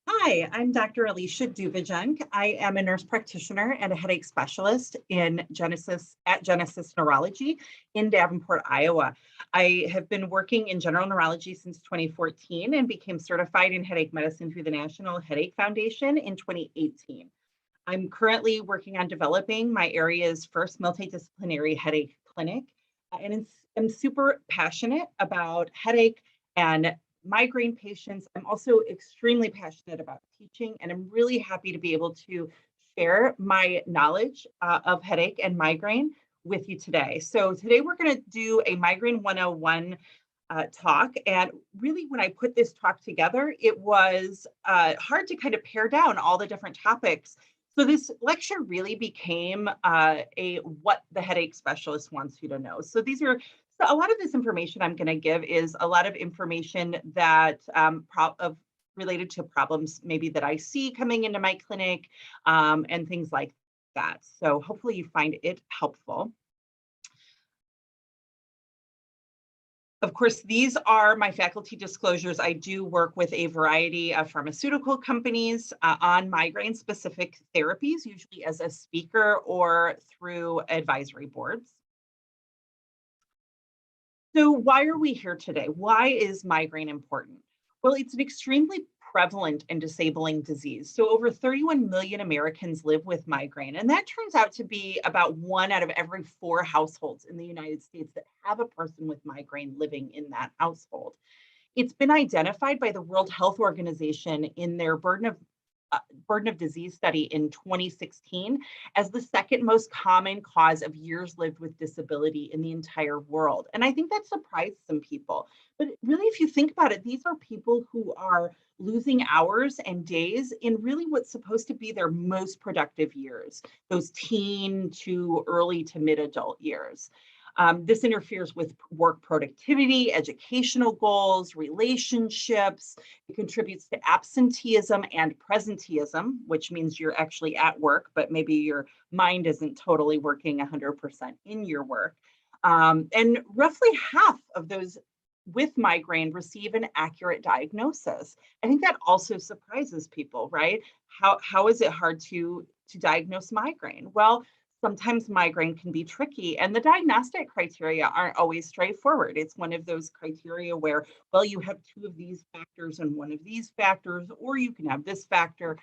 Hi, I'm Dr. Alicia Duyvejonck. I am a nurse practitioner and a headache specialist at Genesis Neurology in Davenport, Iowa. I have been working in general neurology since 2014 and became certified in headache medicine through the National Headache Foundation in 2018. I'm currently working on developing my area's first multidisciplinary headache clinic, I'm super passionate about headache and migraine patients. I'm also extremely passionate about teaching, and I'm really happy to be able to share my knowledge of headache and migraine with you today. So today we're going to do a Migraine 101 talk. And really, when I put this talk together, it was hard to kind of pare down all the different topics. So this lecture really became a what the headache specialist wants you to know. So a lot of this information I'm going to give is a lot of information that related to problems maybe that I see coming into my clinic and things like that. So hopefully you find it helpful. Of course, these are my faculty disclosures. I do work with a variety of pharmaceutical companies on migraine-specific therapies, usually as a speaker or through advisory boards. So why are we here today? Why is migraine important? Well, it's an extremely prevalent and disabling disease. So over 31 million Americans live with migraine, and that turns out to be about 1 out of every 4 households in the United States that have a person with migraine living in that household. It's been identified by the World Health Organization in their burden of disease study in 2016 as the second most common cause of years lived with disability in the entire world. And I think that surprised some people. But really, if you think about it, these are people who are losing hours and days in really what's supposed to be their most productive years, those teen to early to mid-adult years. This interferes with work productivity, educational goals, relationships. It contributes to absenteeism and presenteeism, which means you're actually at work, but maybe your mind isn't totally working 100% in your work. And roughly half of those with migraine receive an accurate diagnosis. I think that also surprises people, right? How is it hard to diagnose migraine? Well, sometimes migraine can be tricky, and the diagnostic criteria aren't always straightforward. It's one of those criteria where, well, you have 2 of these factors and 1 of these factors, or you can have this factor.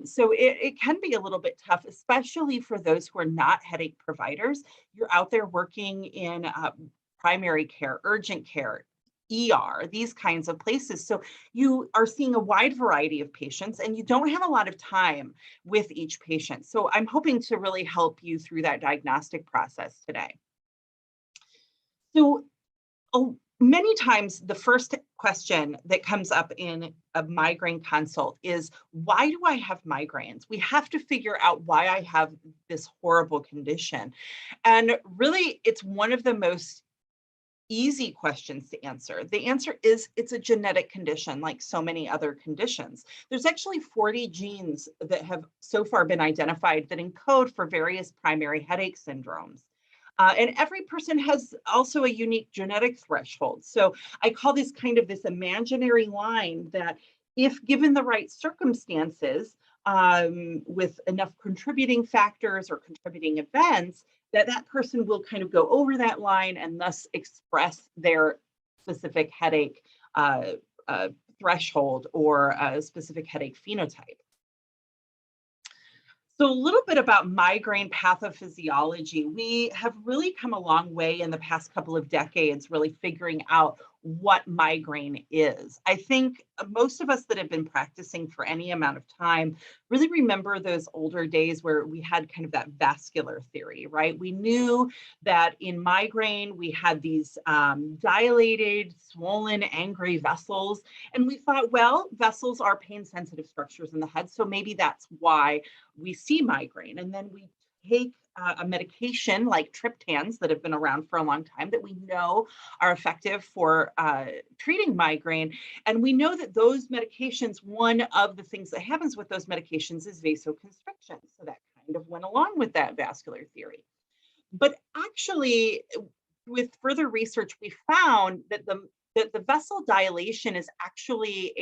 So it can be a little bit tough, especially for those who are not headache providers. You're out there working in primary care, urgent care, ER, these kinds of places. So you are seeing a wide variety of patients and you don't have a lot of time with each patient. So I'm hoping to really help you through that diagnostic process today. So many times the first question that comes up in a migraine consult is, why do I have migraines? We have to figure out why I have this horrible condition. And really, it's one of the most easy questions to answer. The answer is it's a genetic condition like so many other conditions. There's actually 40 genes that have so far been identified that encode for various primary headache syndromes. And every person has also a unique genetic threshold. So I call this kind of this imaginary line that if given the right circumstances, with enough contributing factors or contributing events, that person will kind of go over that line and thus express their specific headache threshold or a specific headache phenotype. So a little bit about migraine pathophysiology. We have really come a long way in the past couple of decades, really figuring out what migraine is. I think most of us that have been practicing for any amount of time really remember those older days where we had kind of that vascular theory, right? We knew that in migraine, we had these dilated, swollen, angry vessels. And we thought, well, vessels are pain-sensitive structures in the head, so maybe that's why we see migraine. And then we take a medication like triptans that have been around for a long time that we know are effective for treating migraine. And we know that those medications, one of the things that happens with those medications is vasoconstriction. So that kind of went along with that vascular theory. But actually, with further research, we found that the that the vessel dilation is actually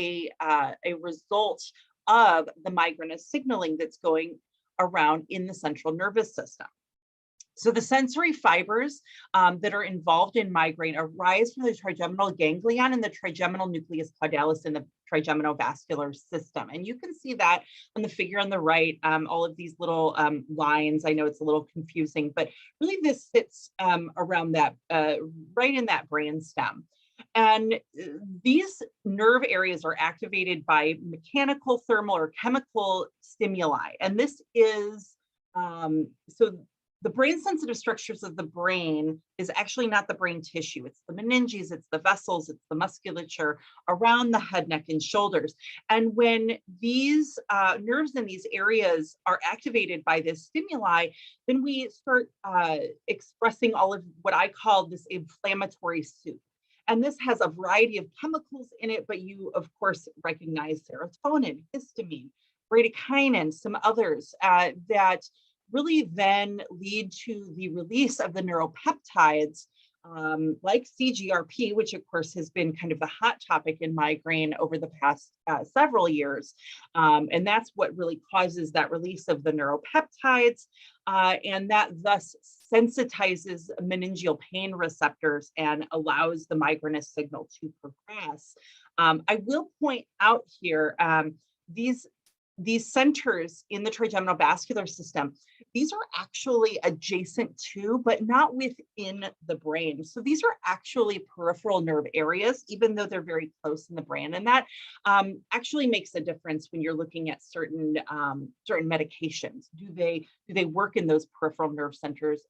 a result of the migraine signaling that's going around in the central nervous system. So the sensory fibers that are involved in migraine arise from the trigeminal ganglion and the trigeminal nucleus caudalis in the trigeminal vascular system. And you can see that on the figure on the right, all of these little lines. I know it's a little confusing, but really this sits around that, right in that brain stem. And these nerve areas are activated by mechanical, thermal, or chemical stimuli. And this is, so the brain sensitive structures of the brain is actually not the brain tissue. It's the meninges, it's the vessels, it's the musculature around the head, neck, and shoulders. And when these nerves in these areas are activated by this stimuli, then we start expressing all of what I call this inflammatory soup. And this has a variety of chemicals in it, but you, of course, recognize serotonin, histamine, bradykinin, some others that really then lead to the release of the neuropeptides like CGRP, which of course has been kind of the hot topic in migraine over the past several years. And that's what really causes that release of the neuropeptides, and that thus sensitizes meningeal pain receptors and allows the migrainous signal to progress. I will point out here, these centers in the trigeminal vascular system, these are actually adjacent to, but not within the brain. So these are actually peripheral nerve areas, even though they're very close in the brain. And that actually makes a difference when you're looking at certain medications. Do they work in those peripheral nerve centers,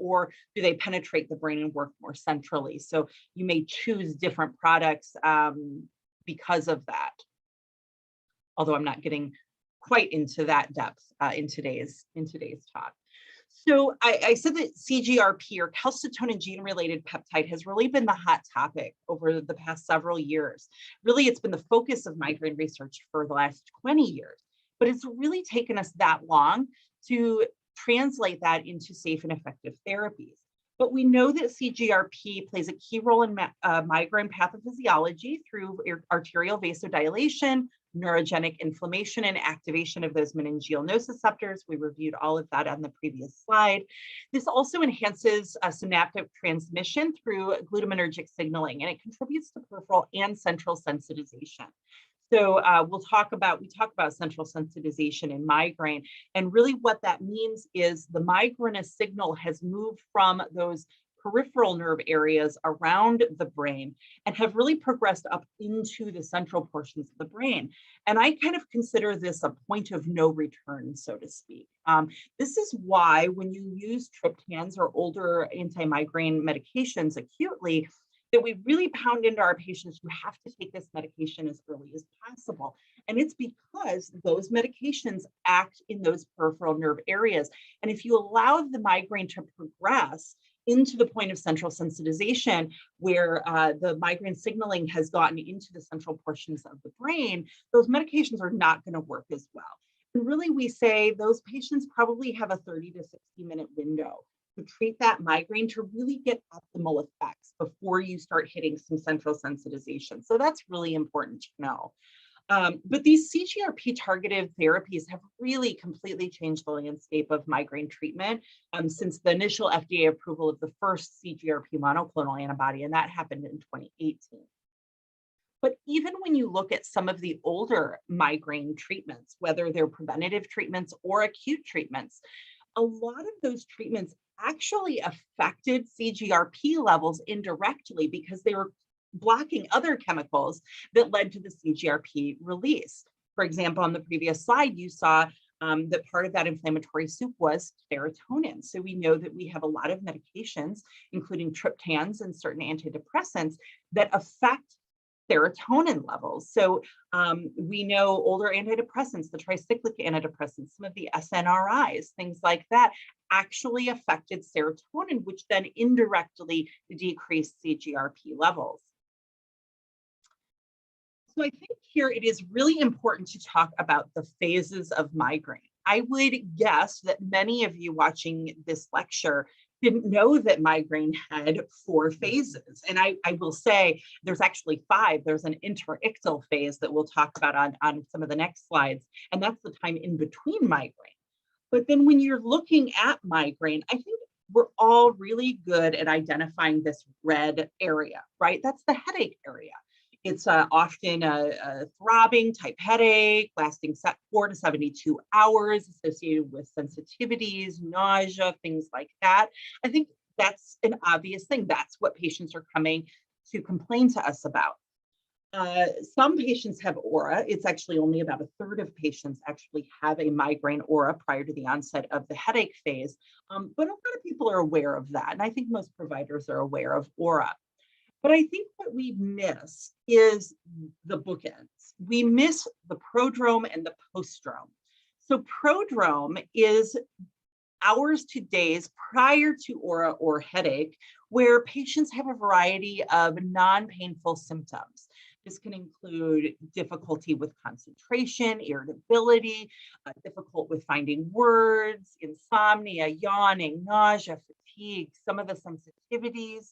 or do they penetrate the brain and work more centrally? So you may choose different products because of that. Although I'm not getting quite into that depth in today's talk. So I said that CGRP, or calcitonin gene-related peptide, has really been the hot topic over the past several years. Really, it's been the focus of migraine research for the last 20 years, but it's really taken us that long to translate that into safe and effective therapies. But we know that CGRP plays a key role in migraine pathophysiology through arterial vasodilation, neurogenic inflammation, and activation of those meningeal nociceptors. We reviewed all of that on the previous slide. This also enhances synaptic transmission through glutamatergic signaling, and it contributes to peripheral and central sensitization. So we talk about central sensitization in migraine, and really what that means is the migrainous signal has moved from those peripheral nerve areas around the brain and have really progressed up into the central portions of the brain. And I kind of consider this a point of no return, so to speak. This is why when you use triptans or older anti-migraine medications acutely, that we really pound into our patients, you have to take this medication as early as possible. And it's because those medications act in those peripheral nerve areas. And if you allow the migraine to progress into the point of central sensitization, where the migraine signaling has gotten into the central portions of the brain, those medications are not going to work as well. And really, we say those patients probably have a 30 to 60-minute window to treat that migraine to really get optimal effects before you start hitting some central sensitization. So that's really important to know. But these CGRP targeted therapies have really completely changed the landscape of migraine treatment since the initial FDA approval of the first CGRP monoclonal antibody, and that happened in 2018. But even when you look at some of the older migraine treatments, whether they're preventative treatments or acute treatments, a lot of those treatments actually affected CGRP levels indirectly because they were blocking other chemicals that led to the CGRP release. For example, on the previous slide, you saw that part of that inflammatory soup was serotonin. So we know that we have a lot of medications, including triptans and certain antidepressants, that affect serotonin levels. So we know older antidepressants, the tricyclic antidepressants, some of the SNRIs, things like that, actually affected serotonin, which then indirectly decreased CGRP levels. So I think here it is really important to talk about the phases of migraine. I would guess that many of you watching this lecture didn't know that migraine had 4 phases. And I will say there's actually 5. There's an interictal phase that we'll talk about on some of the next slides. And that's the time in between migraine. But then when you're looking at migraine, I think we're all really good at identifying this red area, right? That's the headache area. It's often a throbbing type headache lasting 4 to 72 hours, associated with sensitivities, nausea, things like that. I think that's an obvious thing. That's what patients are coming to complain to us about. Some patients have aura. It's actually only about a third of patients actually have a migraine aura prior to the onset of the headache phase. But a lot of people are aware of that. And I think most providers are aware of aura. But I think what we miss is the bookends. We miss the prodrome and the postdrome. So prodrome is hours to days prior to aura or headache, where patients have a variety of non-painful symptoms. This can include difficulty with concentration, irritability, difficult with finding words, insomnia, yawning, nausea, fatigue, some of the sensitivities,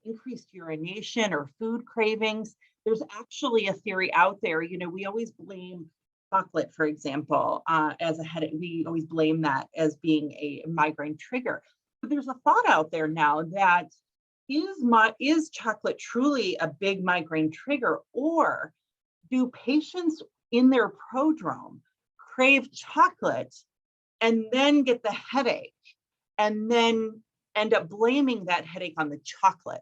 increased urination or food cravings. There's actually a theory out there. We always blame chocolate, for example, as a headache. We always blame that as being a migraine trigger. But there's a thought out there now that is chocolate truly a big migraine trigger, or do patients in their prodrome crave chocolate and then get the headache and then end up blaming that headache on the chocolate?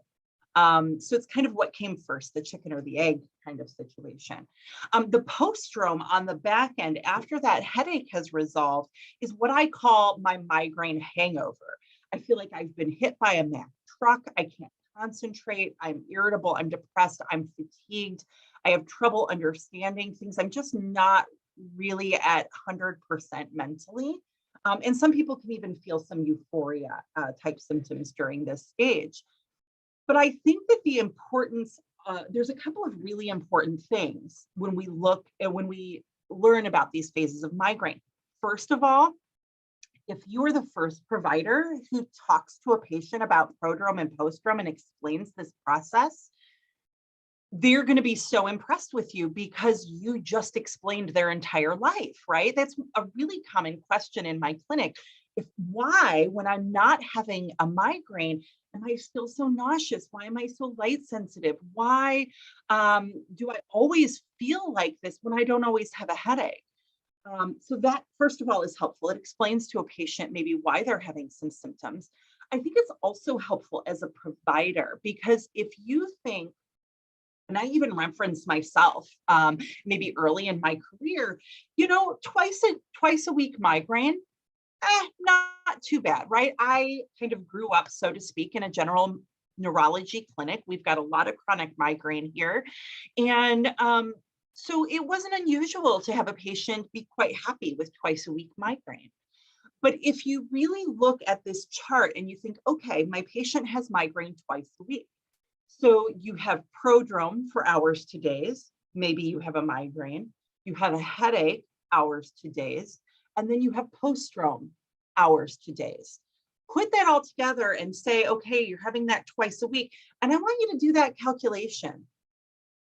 So it's kind of what came first, the chicken or the egg kind of situation. The postdrome on the back end after that headache has resolved is what I call my migraine hangover. I feel like I've been hit by a Mack truck. I can't concentrate. I'm irritable. I'm depressed. I'm fatigued. I have trouble understanding things. I'm just not really at 100% mentally. And some people can even feel some euphoria type symptoms during this stage. But I think that the importance, there's a couple of really important things when we look at when we learn about these phases of migraine. First of all, if you're the first provider who talks to a patient about prodrome and postdrome and explains this process, they're going to be so impressed with you because you just explained their entire life, right? That's a really common question in my clinic. Why, when I'm not having a migraine, am I still so nauseous? Why am I so light sensitive? Why do I always feel like this when I don't always have a headache? So that, first of all, is helpful. It explains to a patient maybe why they're having some symptoms. I think it's also helpful as a provider, because if you think, and I even reference myself, maybe early in my career, twice a week migraine, not too bad, right? I kind of grew up, so to speak, in a general neurology clinic. We've got a lot of chronic migraine here. And so it wasn't unusual to have a patient be quite happy with twice a week migraine. But if you really look at this chart and you think, okay, my patient has migraine twice a week. So you have prodrome for hours to days. Maybe you have a migraine. You have a headache, hours to days. And then you have postdrome, hours to days. Put that all together and say, okay, you're having that twice a week. And I want you to do that calculation.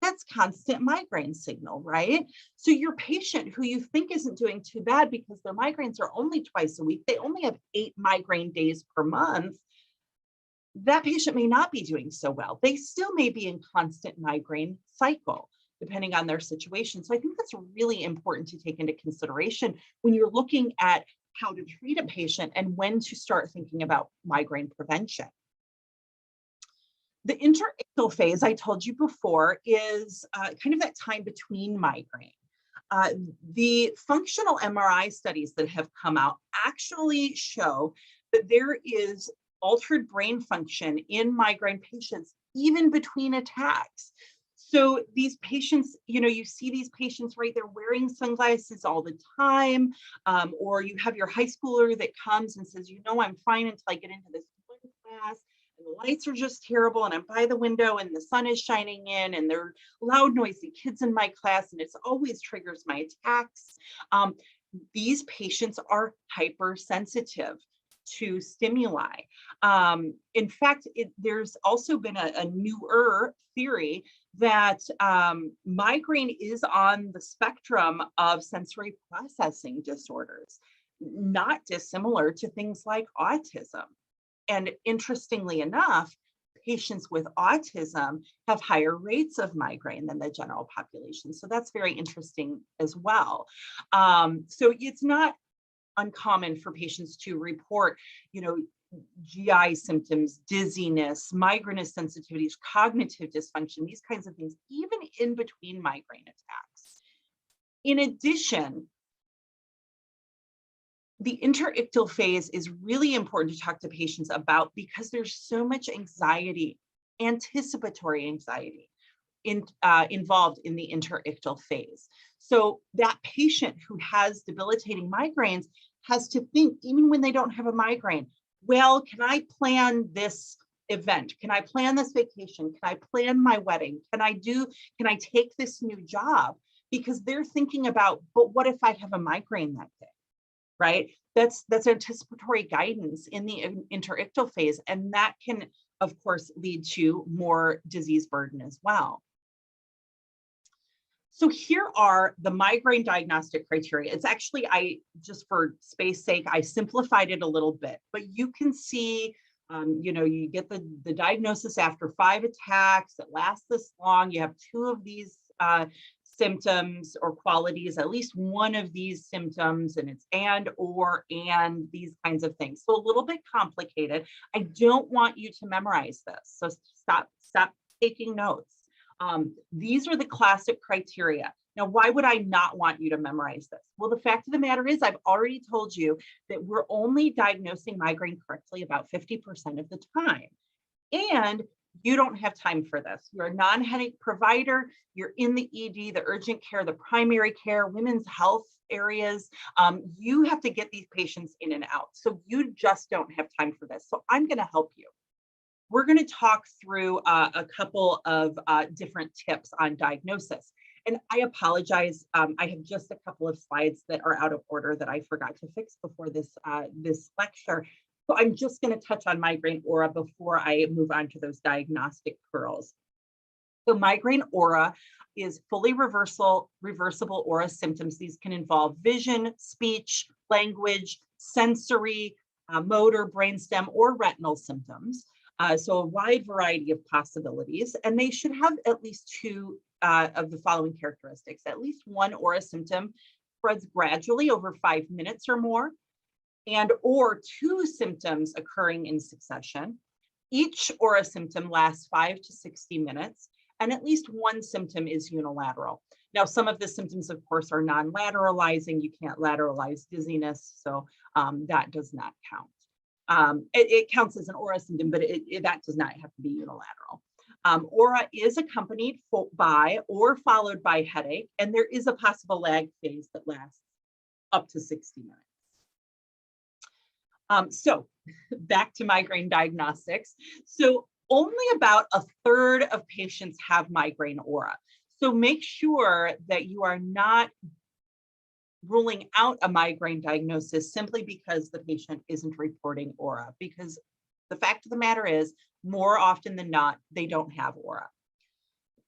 That's constant migraine signal, right? So your patient who you think isn't doing too bad because their migraines are only twice a week, they only have 8 migraine days per month, that patient may not be doing so well. They still may be in constant migraine cycle, depending on their situation. So I think that's really important to take into consideration when you're looking at how to treat a patient and when to start thinking about migraine prevention. The interictal phase, I told you before, is kind of that time between migraine. The functional MRI studies that have come out actually show that there is altered brain function in migraine patients, even between attacks. So these patients, you see these patients, right? They're wearing sunglasses all the time, or you have your high schooler that comes and says, I'm fine until I get into this class. The lights are just terrible, and I'm by the window and the sun is shining in, and there are loud, noisy kids in my class, and it's always triggers my attacks. These patients are hypersensitive to stimuli. In fact, there's also been a newer theory that migraine is on the spectrum of sensory processing disorders, not dissimilar to things like autism. And interestingly enough, patients with autism have higher rates of migraine than the general population. So that's very interesting as well. So it's not uncommon for patients to report, GI symptoms, dizziness, migrainous sensitivities, cognitive dysfunction, these kinds of things, even in between migraine attacks. In addition, the interictal phase is really important to talk to patients about because there's so much anxiety, anticipatory anxiety involved in the interictal phase. So that patient who has debilitating migraines has to think, even when they don't have a migraine, well, can I plan this event? Can I plan this vacation? Can I plan my wedding? Can I take this new job? Because they're thinking about, but what if I have a migraine that day, right? That's anticipatory guidance in the interictal phase. And that can, of course, lead to more disease burden as well. So here are the migraine diagnostic criteria. It's actually, just for space sake, I simplified it a little bit, but you can see, you get the diagnosis after 5 attacks that last this long. You have 2 of these symptoms or qualities, at least one of these symptoms, and it's and these kinds of things. So a little bit complicated. I don't want you to memorize this. So stop taking notes. These are the classic criteria. Now, why would I not want you to memorize this? Well, the fact of the matter is, I've already told you that we're only diagnosing migraine correctly about 50% of the time. And you don't have time for this. You're a non-headache provider. You're in the ED, the urgent care, the primary care, women's health areas. You have to get these patients in and out. So you just don't have time for this. So I'm going to help you. We're going to talk through a couple of different tips on diagnosis. And I apologize. I have just a couple of slides that are out of order that I forgot to fix before this lecture. So I'm just going to touch on migraine aura before I move on to those diagnostic pearls. So migraine aura is fully reversible aura symptoms. These can involve vision, speech, language, sensory, motor, brainstem, or retinal symptoms. So a wide variety of possibilities, and they should have at least 2 of the following characteristics. At least one aura symptom spreads gradually over 5 minutes or more, or 2 symptoms occurring in succession. Each aura symptom lasts 5 to 60 minutes, and at least one symptom is unilateral. Now, some of the symptoms, of course, are non-lateralizing. You can't lateralize dizziness, so that does not count. It counts as an aura symptom, but that does not have to be unilateral. Aura is accompanied by or followed by headache, and there is a possible lag phase that lasts up to 60 minutes. So back to migraine diagnostics. So only about 1/3 of patients have migraine aura. So make sure that you are not ruling out a migraine diagnosis simply because the patient isn't reporting aura, because the fact of the matter is, more often than not, they don't have aura.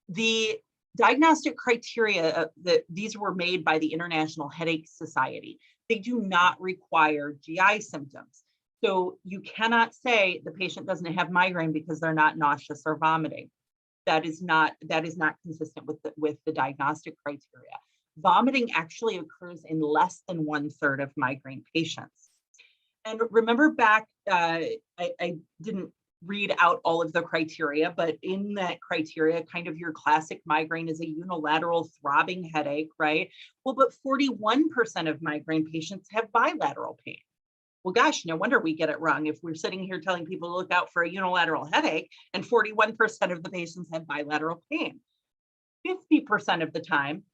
The diagnostic criteria, these were made by the International Headache Society. They do not require GI symptoms. So you cannot say the patient doesn't have migraine because they're not nauseous or vomiting. That is not consistent with the diagnostic criteria. Vomiting actually occurs in less than 1/3 of migraine patients. And remember back, I didn't read out all of the criteria, but in that criteria, kind of your classic migraine is a unilateral throbbing headache, right? Well, but 41% of migraine patients have bilateral pain. Well, gosh, no wonder we get it wrong if we're sitting here telling people to look out for a unilateral headache and 41% of the patients have bilateral pain. 50% of the time,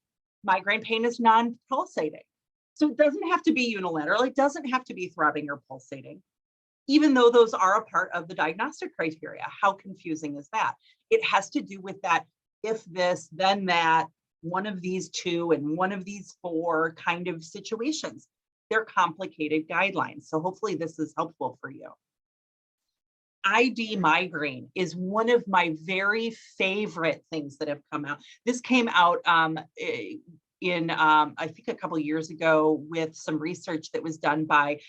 migraine pain is non-pulsating. So it doesn't have to be unilateral. It doesn't have to be throbbing or pulsating, even though those are a part of the diagnostic criteria. How confusing is that? It has to do with that if this, then that, one of these 2 and one of these 4 kind of situations. they're complicated guidelines. So hopefully this is helpful for you. ID migraine is one of my very favorite things that have come out. This came out in I think a couple of years ago with some research that was done by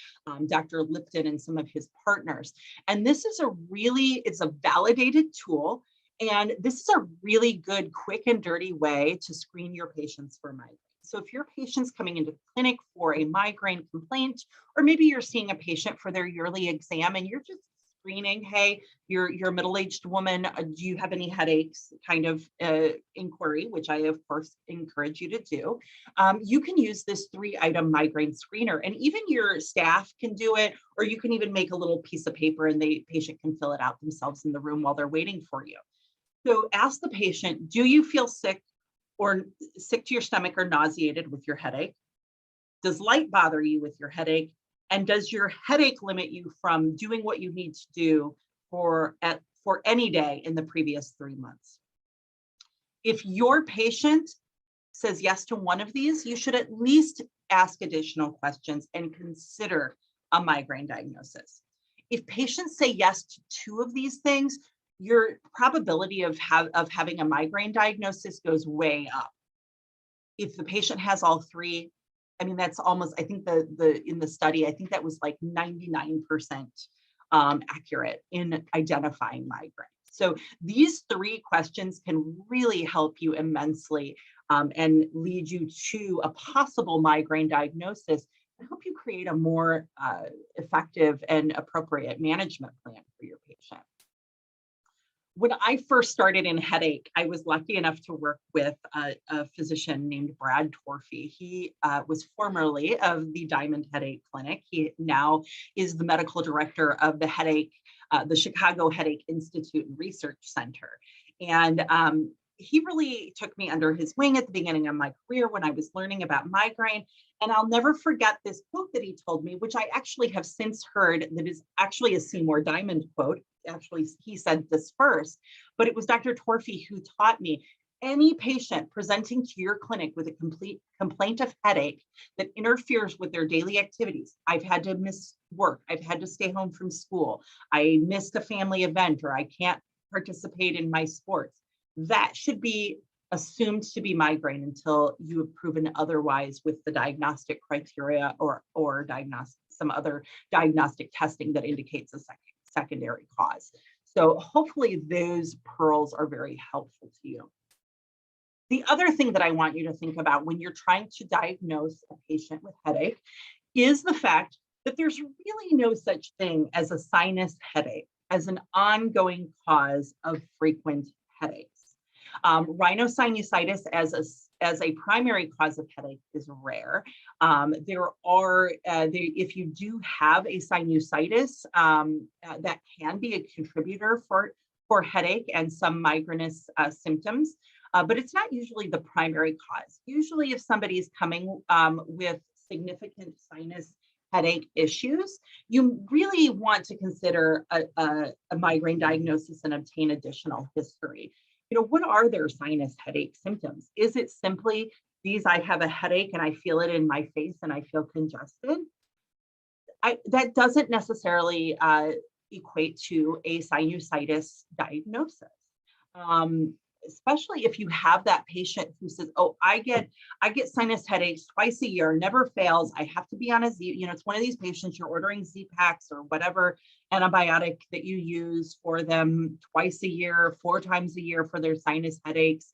Dr. Lipton and some of his partners. And this is it's a validated tool. And this is a really good, quick and dirty way to screen your patients for migraine. So if your patient's coming into clinic for a migraine complaint, or maybe you're seeing a patient for their yearly exam and you're just screening, hey, you're a middle-aged woman, do you have any headaches kind of inquiry, which I of course encourage you to do. You can use this 3-item migraine screener, and even your staff can do it, or you can even make a little piece of paper and the patient can fill it out themselves in the room while they're waiting for you. So ask the patient, do you feel sick or sick to your stomach or nauseated with your headache? Does light bother you with your headache? And does your headache limit you from doing what you need to do for any day in the previous 3 months? If your patient says yes to one of these, you should at least ask additional questions and consider a migraine diagnosis. If patients say yes to 2 of these things, your probability of having a migraine diagnosis goes way up. If the patient has all 3, I mean, that's almost, I think in the study, I think that was like 99% accurate in identifying migraine. So these 3 questions can really help you immensely and lead you to a possible migraine diagnosis and help you create a more effective and appropriate management plan for your patient. When I first started in headache, I was lucky enough to work with a physician named Brad Torfey. He was formerly of the Diamond Headache Clinic. He now is the medical director of the Chicago Headache Institute and Research Center. And he really took me under his wing at the beginning of my career when I was learning about migraine. And I'll never forget this quote that he told me, which I actually have since heard that is actually a Seymour Diamond quote. Actually, he said this first, but it was Dr. Torfey who taught me, any patient presenting to your clinic with a complete complaint of headache that interferes with their daily activities. I've had to miss work. I've had to stay home from school. I missed a family event, or I can't participate in my sports. That should be assumed to be migraine until you have proven otherwise with the diagnostic criteria or some other diagnostic testing that indicates a secondary cause. So hopefully those pearls are very helpful to you. The other thing that I want you to think about when you're trying to diagnose a patient with headache is the fact that there's really no such thing as a sinus headache as an ongoing cause of frequent headaches. Rhinosinusitis as a primary cause of headache is rare. If you do have a sinusitis, that can be a contributor for headache and some migrainous symptoms, but it's not usually the primary cause. Usually if somebody is coming with significant sinus headache issues, you really want to consider a migraine diagnosis and obtain additional history. What are their sinus headache symptoms? Is it simply these, I have a headache and I feel it in my face and I feel congested? That doesn't necessarily equate to a sinusitis diagnosis. Especially if you have that patient who says, oh, I get sinus headaches twice a year, never fails. I have to be on a Z, it's one of these patients, you're ordering Z-Paks or whatever antibiotic that you use for them twice a year, 4 times a year for their sinus headaches.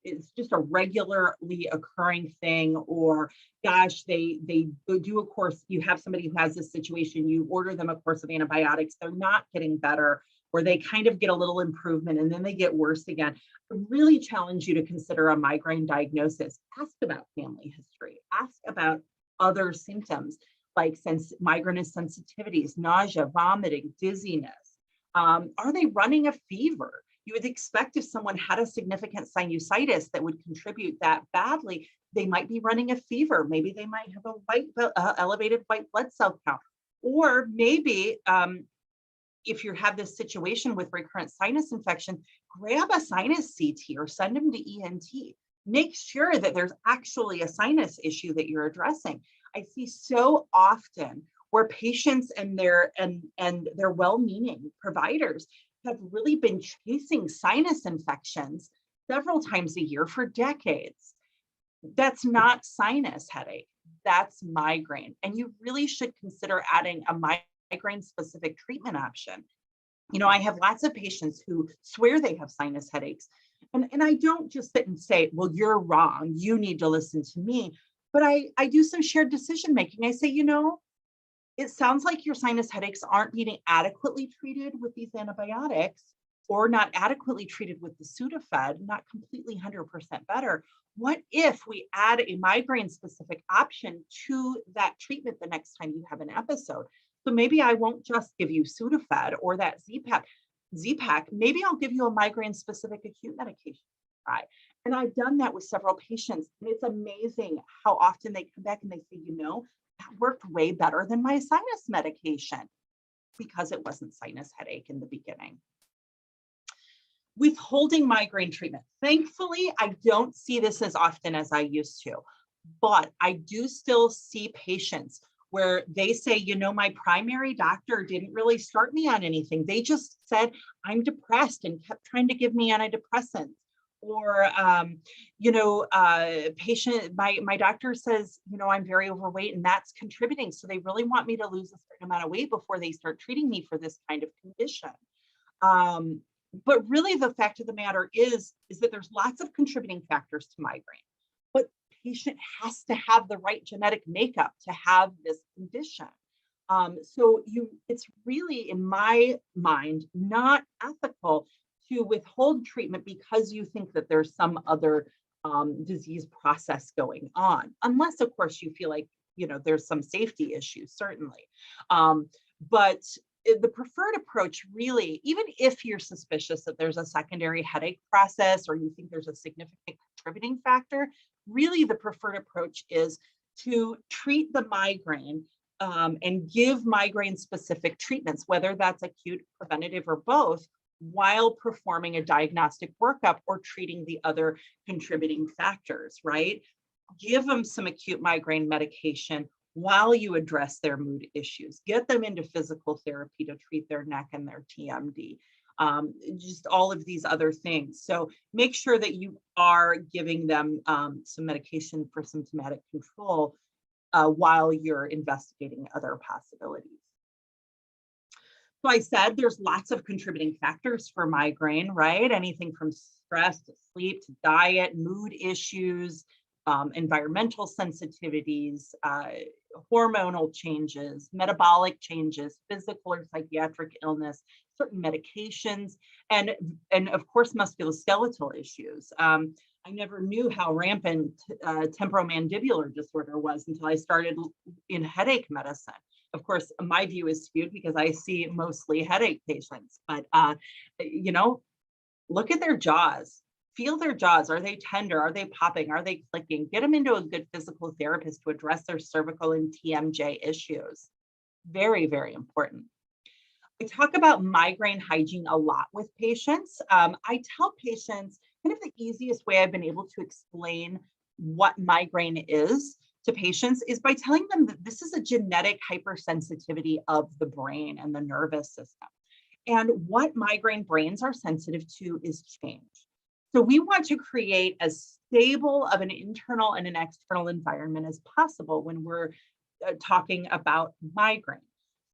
It's just a regularly occurring thing, or gosh, they do a course, you have somebody who has this situation, you order them a course of antibiotics, they're not getting better, or they kind of get a little improvement and then they get worse again. I really challenge you to consider a migraine diagnosis. Ask about family history. Ask about other symptoms like migrainous sensitivities, nausea, vomiting, dizziness. Are they running a fever? You would expect if someone had a significant sinusitis that would contribute that badly, they might be running a fever. Maybe they might have a elevated white blood cell count. Or maybe if you have this situation with recurrent sinus infection, grab a sinus CT or send them to ENT. Make sure that there's actually a sinus issue that you're addressing. I see so often where patients and their well-meaning providers have really been chasing sinus infections several times a year for decades. That's not sinus headache, that's migraine. And you really should consider adding a migraine specific treatment option. I have lots of patients who swear they have sinus headaches. And I don't just sit and say, well, you're wrong. You need to listen to me. But I do some shared decision making. I say, it sounds like your sinus headaches aren't being adequately treated with these antibiotics or not adequately treated with the Sudafed, not completely 100% better. What if we add a migraine specific option to that treatment the next time you have an episode? So maybe I won't just give you Sudafed or that Z-Pak. Maybe I'll give you a migraine specific acute medication. Right. And I've done that with several patients. And it's amazing how often they come back and they say, that worked way better than my sinus medication because it wasn't sinus headache in the beginning. Withholding migraine treatment. Thankfully, I don't see this as often as I used to, but I do still see patients where they say, my primary doctor didn't really start me on anything. They just said, I'm depressed and kept trying to give me antidepressants. Or, my doctor says, I'm very overweight and that's contributing. So they really want me to lose a certain amount of weight before they start treating me for this kind of condition. But really the fact of the matter is that there's lots of contributing factors to migraine, but patient has to have the right genetic makeup to have this condition. It's really, in my mind, not ethical to withhold treatment because you think that there's some other disease process going on, unless of course you feel like, there's some safety issues, certainly. But the preferred approach really, even if you're suspicious that there's a secondary headache process or you think there's a significant contributing factor, really the preferred approach is to treat the migraine and give migraine specific treatments, whether that's acute, preventative, or both, while performing a diagnostic workup or treating the other contributing factors, right? Give them some acute migraine medication while you address their mood issues. Get them into physical therapy to treat their neck and their TMD, just all of these other things. So make sure that you are giving them some medication for symptomatic control while you're investigating other possibilities. So I said there's lots of contributing factors for migraine, right? Anything from stress to sleep to diet, mood issues, environmental sensitivities, hormonal changes, metabolic changes, physical or psychiatric illness, certain medications, and of course musculoskeletal issues. I never knew how rampant temporomandibular disorder was until I started in headache medicine. Of course, my view is skewed because I see mostly headache patients, but look at their jaws. Feel their jaws. Are they tender? Are they popping? Are they clicking? Get them into a good physical therapist to address their cervical and TMJ issues. Very, very important. I talk about migraine hygiene a lot with patients. I tell patients kind of the easiest way I've been able to explain what migraine is to patients is by telling them that this is a genetic hypersensitivity of the brain and the nervous system. And what migraine brains are sensitive to is change. So we want to create as stable of an internal and an external environment as possible when we're talking about migraine.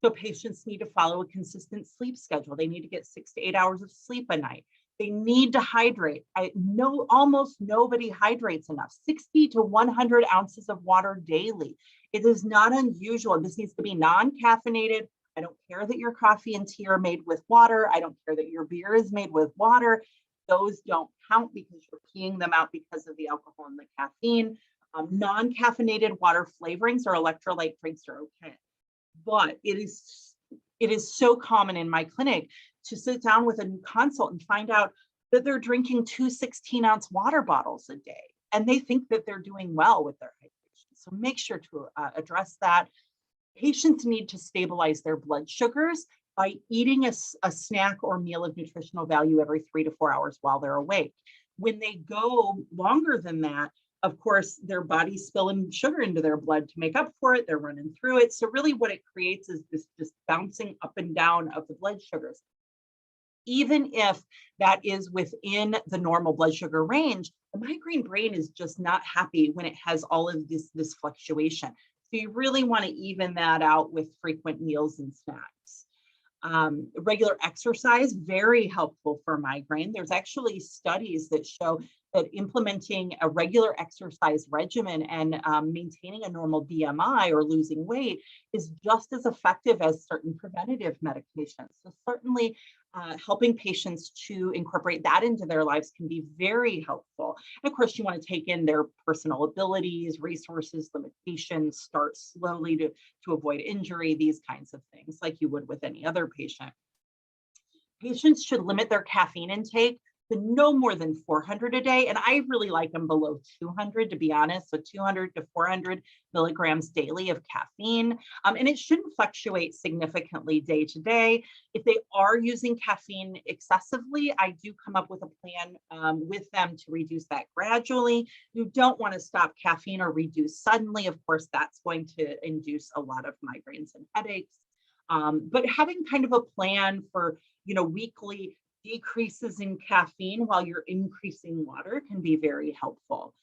So patients need to follow a consistent sleep schedule. They need to get 6 to 8 hours of sleep a night. They need to hydrate. I know almost nobody hydrates enough, 60 to 100 ounces of water daily. It is not unusual. This needs to be non-caffeinated. I don't care that your coffee and tea are made with water. I don't care that your beer is made with water. Those don't count because you're peeing them out because of the alcohol and the caffeine. Non-caffeinated water flavorings or electrolyte drinks are okay. But it is so common in my clinic to sit down with a new consult and find out that they're drinking 2 16-ounce water bottles a day, and they think that they're doing well with their hydration. So make sure to address that. Patients need to stabilize their blood sugars by eating a snack or meal of nutritional value every 3 to 4 hours while they're awake. When they go longer than that, Of course, their body's spilling sugar into their blood to make up for it. They're running through it. So really what it creates is this just bouncing up and down of the blood sugars. Even if that is within the normal blood sugar range, the migraine brain is just not happy when it has all of this fluctuation. So you really want to even that out with frequent meals and snacks. Regular exercise, very helpful for migraine. There's actually studies that show that implementing a regular exercise regimen and maintaining a normal BMI or losing weight is just as effective as certain preventative medications. So certainly helping patients to incorporate that into their lives can be very helpful. And of course, you want to take in their personal abilities, resources, limitations, start slowly to avoid injury, these kinds of things, like you would with any other patient. Patients should limit their caffeine intake to no more than 400 a day. And I really like them below 200, to be honest. So 200 to 400 milligrams daily of caffeine. And it shouldn't fluctuate significantly day to day. If they are using caffeine excessively, I do come up with a plan with them to reduce that gradually. You don't want to stop caffeine or reduce suddenly. Of course, that's going to induce a lot of migraines and headaches. But having kind of a plan for, weekly decreases in caffeine while you're increasing water can be very helpful.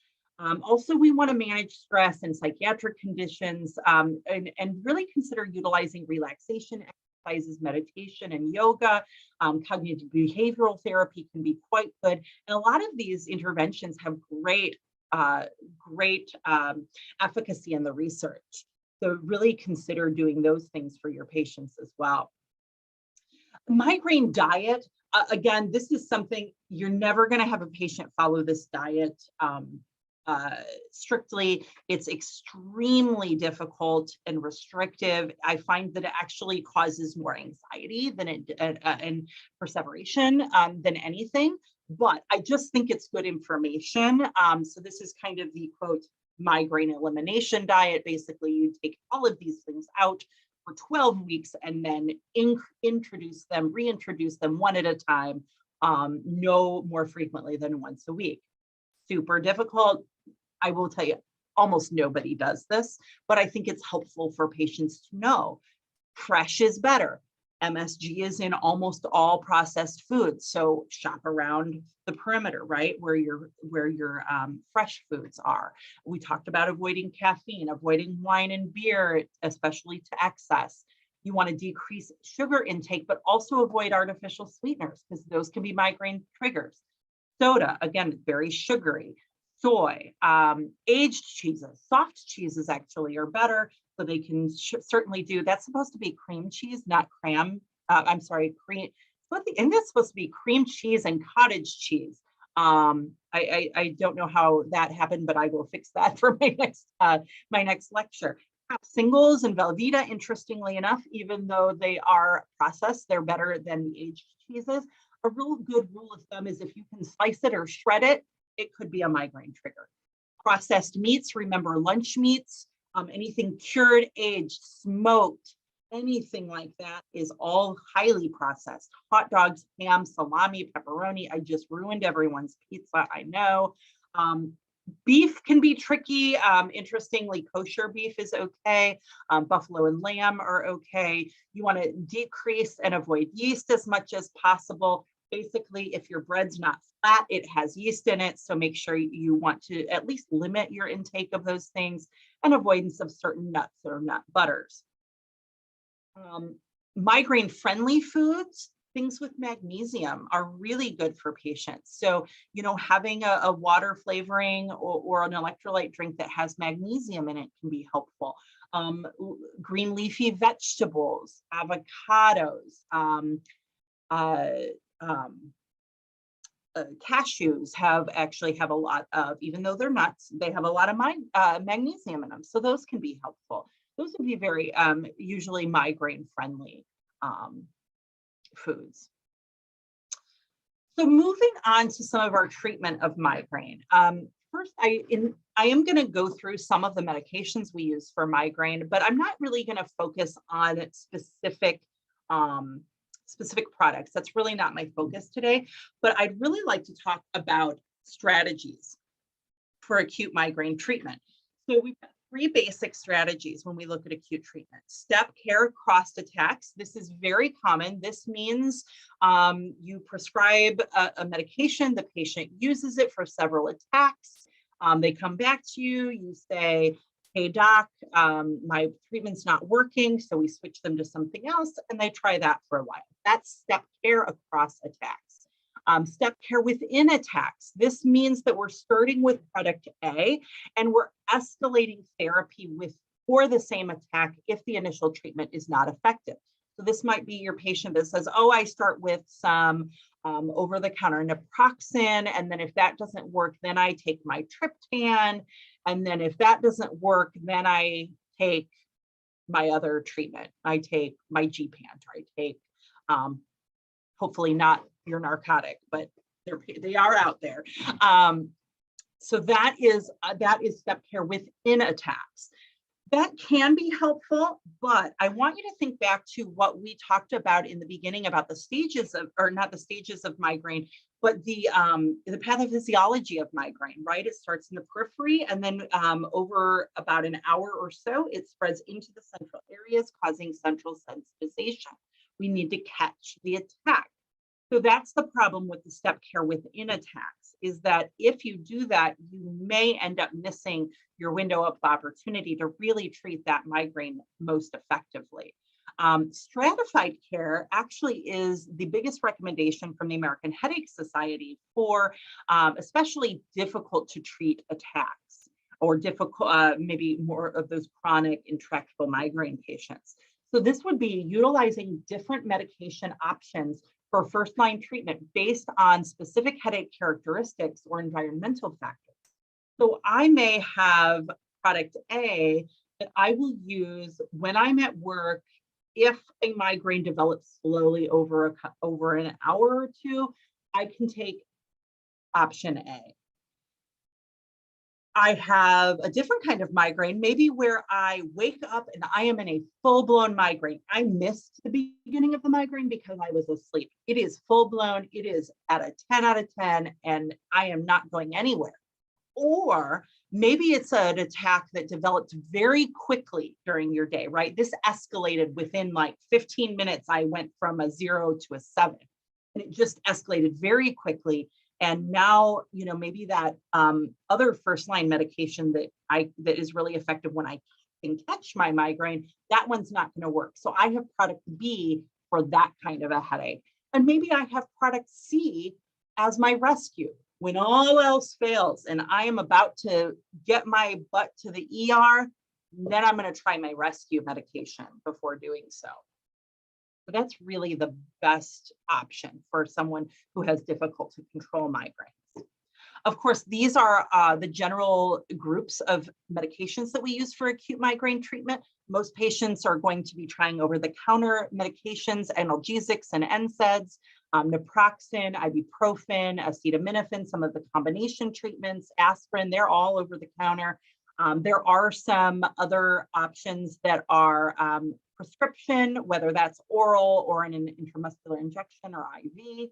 Also, we want to manage stress and psychiatric conditions and really consider utilizing relaxation exercises, meditation, and yoga. Cognitive behavioral therapy can be quite good. And a lot of these interventions have great efficacy in the research. So really consider doing those things for your patients as well. Migraine diet. Again, this is something you're never going to have a patient follow this diet strictly. It's extremely difficult and restrictive. I find that it actually causes more anxiety than and perseveration than anything. But I just think it's good information. So this is kind of the quote migraine elimination diet. Basically, you take all of these things out for 12 weeks and then reintroduce them one at a time, no more frequently than once a week. Super difficult. I will tell you, almost nobody does this, but I think it's helpful for patients to know fresh is better. MSG is in almost all processed foods. So shop around the perimeter, right? Where your fresh foods are. We talked about avoiding caffeine, avoiding wine and beer, especially to excess. You want to decrease sugar intake, but also avoid artificial sweeteners because those can be migraine triggers. Soda, again, very sugary. Soy, aged cheeses, soft cheeses actually are better. So they can certainly do, that's supposed to be cream cheese, not cream. Cream. And that's supposed to be cream cheese and cottage cheese. I don't know how that happened, but I will fix that for my next lecture. Singles and Velveeta, interestingly enough, even though they are processed, they're better than the aged cheeses. A real good rule of thumb is if you can slice it or shred it, it could be a migraine trigger. Processed meats, remember lunch meats. Anything cured, aged, smoked, anything like that is all highly processed. Hot dogs, ham, salami, pepperoni. I just ruined everyone's pizza, I know. Beef can be tricky. Interestingly, kosher beef is okay. Buffalo and lamb are okay. You want to decrease and avoid yeast as much as possible. Basically, if your bread's not flat, it has yeast in it. So make sure you want to at least limit your intake of those things and avoidance of certain nuts or nut butters. Migraine-friendly foods, things with magnesium are really good for patients. So, having a water flavoring or an electrolyte drink that has magnesium in it can be helpful. Green leafy vegetables, avocados, cashews have a lot of, even though they're nuts, they have a lot of magnesium in them. So those can be helpful. Those would be very usually migraine friendly foods. So moving on to some of our treatment of migraine. First, I am going to go through some of the medications we use for migraine, but I'm not really going to focus on specific products. That's really not my focus today, but I'd really like to talk about strategies for acute migraine treatment. So we've got three basic strategies when we look at acute treatment. Step care cross attacks. This is very common. This means you prescribe a medication, the patient uses it for several attacks. They come back to you, you say, hey doc, my treatment's not working, so we switch them to something else, and they try that for a while. That's step care across attacks. Step care within attacks. This means that we're starting with product A and we're escalating therapy for the same attack if the initial treatment is not effective. So this might be your patient that says, oh, I start with some over-the-counter naproxen, and then if that doesn't work, then I take my triptan, and then if that doesn't work, then I take my other treatment. I take my Gpan, or I take, hopefully not your narcotic, but they are out there. So that is step care within attacks. That can be helpful, but I want you to think back to what we talked about in the beginning about the stages of, or not the stages of migraine, but the pathophysiology of migraine, right? It starts in the periphery, and then over about an hour or so, it spreads into the central areas, causing central sensitization. We need to catch the attack. So that's the problem with the step care within attacks, is that if you do that, you may end up missing your window of opportunity to really treat that migraine most effectively. Stratified care actually is the biggest recommendation from the American Headache Society for especially difficult to treat attacks, or difficult, maybe more of those chronic intractable migraine patients. So this would be utilizing different medication options for first-line treatment based on specific headache characteristics or environmental factors. So I may have product A that I will use when I'm at work. If a migraine develops slowly over an hour or two, I can take option A. I have a different kind of migraine, maybe where I wake up and I am in a full-blown migraine. I missed the beginning of the migraine because I was asleep. It is full-blown, it is at a 10 out of 10, and I am not going anywhere. Or maybe it's an attack that developed very quickly during your day, right? This escalated within like 15 minutes. I went from a 0 to a 7, and it just escalated very quickly. And now, maybe that other first-line medication that is really effective when I can catch my migraine, that one's not going to work. So I have product B for that kind of a headache. And maybe I have product C as my rescue. When all else fails and I am about to get my butt to the ER, then I'm going to try my rescue medication before doing so. But that's really the best option for someone who has difficult to control migraines. Of course, these are the general groups of medications that we use for acute migraine treatment. Most patients are going to be trying over-the-counter medications, analgesics and NSAIDs, naproxen, ibuprofen, acetaminophen, some of the combination treatments, aspirin, they're all over the counter. There are some other options that are prescription, whether that's oral or in an intramuscular injection or IV.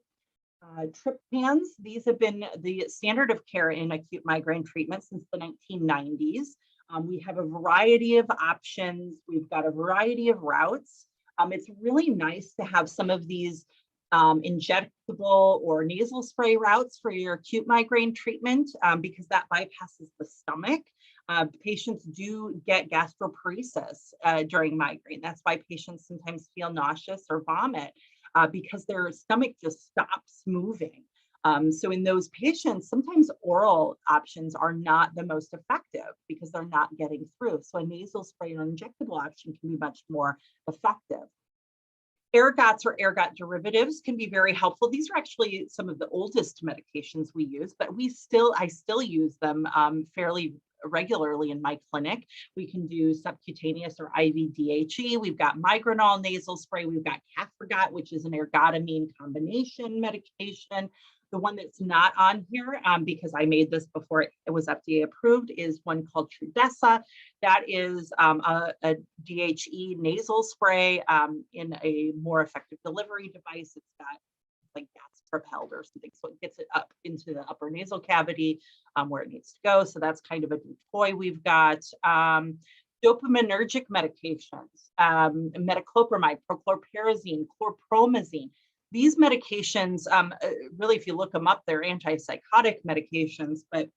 Triptans, these have been the standard of care in acute migraine treatment since the 1990s. We have a variety of options. We've got a variety of routes. It's really nice to have some of these injectable or nasal spray routes for your acute migraine treatment because that bypasses the stomach. Patients do get gastroparesis during migraine. That's why patients sometimes feel nauseous or vomit because their stomach just stops moving. So in those patients, sometimes oral options are not the most effective because they're not getting through. So a nasal spray or injectable option can be much more effective. Ergots or ergot derivatives can be very helpful. These are actually some of the oldest medications we use, but I still use them fairly regularly in my clinic. We can do subcutaneous or IV DHE. We've got Migranol nasal spray. We've got Cafragot, which is an ergotamine combination medication. The one that's not on here, because I made this before it was FDA approved, is one called Trudesa. That is a DHE nasal spray in a more effective delivery device. It's got like gas propelled or something. So it gets it up into the upper nasal cavity where it needs to go. So that's kind of a new toy we've got. Dopaminergic medications, metoclopramide, prochlorperazine, chlorpromazine. These medications, really, if you look them up, they're antipsychotic medications, but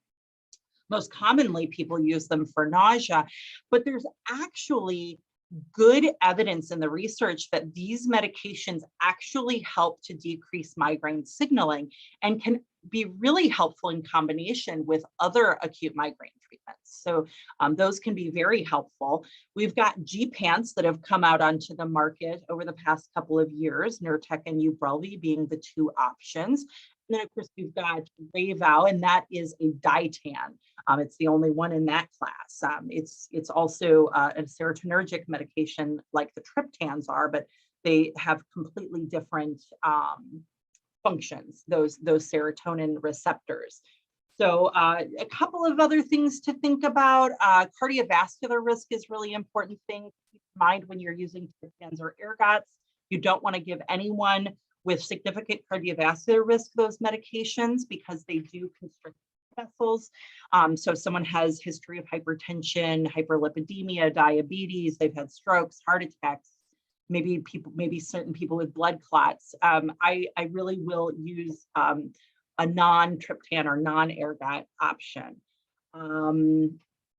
most commonly people use them for nausea. But there's actually good evidence in the research that these medications actually help to decrease migraine signaling and can be really helpful in combination with other acute migraine treatments. So those can be very helpful. We've got Gepants that have come out onto the market over the past couple of years, Nurtec and Ubrelvy being the two options. And then, of course, we've got Rayvow, and that is a Ditan. It's the only one in that class. It's also a serotonergic medication like the triptans are, but they have completely different functions, those serotonin receptors. So a couple of other things to think about. Cardiovascular risk is really important thing to keep in mind when you're using triptans or ergots. You don't want to give anyone with significant cardiovascular risk those medications because they do constrict vessels. So if someone has history of hypertension, hyperlipidemia, diabetes, they've had strokes, heart attacks, maybe certain people with blood clots, I really will use a non-triptan or non-ergot option.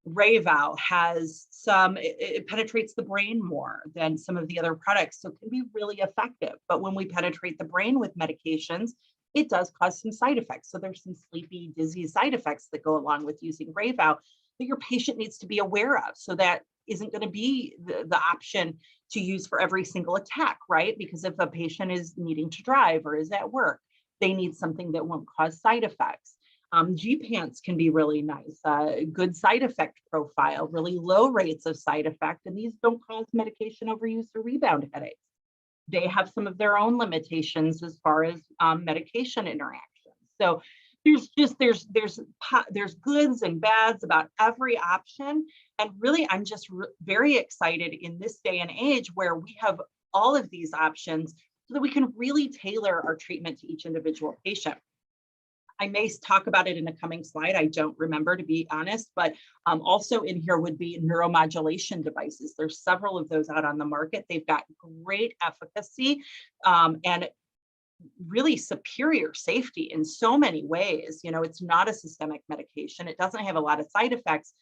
Rayvow has it penetrates the brain more than some of the other products, so it can be really effective. But when we penetrate the brain with medications, it does cause some side effects. So there's some sleepy, dizzy side effects that go along with using Rayvow that your patient needs to be aware of. So that isn't going to be the option to use for every single attack, right? Because if a patient is needing to drive or is at work, they need something that won't cause side effects. Gepants can be really nice, good side effect profile, really low rates of side effect, and these don't cause medication overuse or rebound headaches. They have some of their own limitations as far as medication interactions. So there's goods and bads about every option, and really I'm just very excited in this day and age where we have all of these options so that we can really tailor our treatment to each individual patient. I may talk about it in a coming slide. I don't remember, to be honest, but also in here would be neuromodulation devices. There's several of those out on the market. They've got great efficacy and really superior safety in so many ways. You know, it's not a systemic medication. It doesn't have a lot of side effects.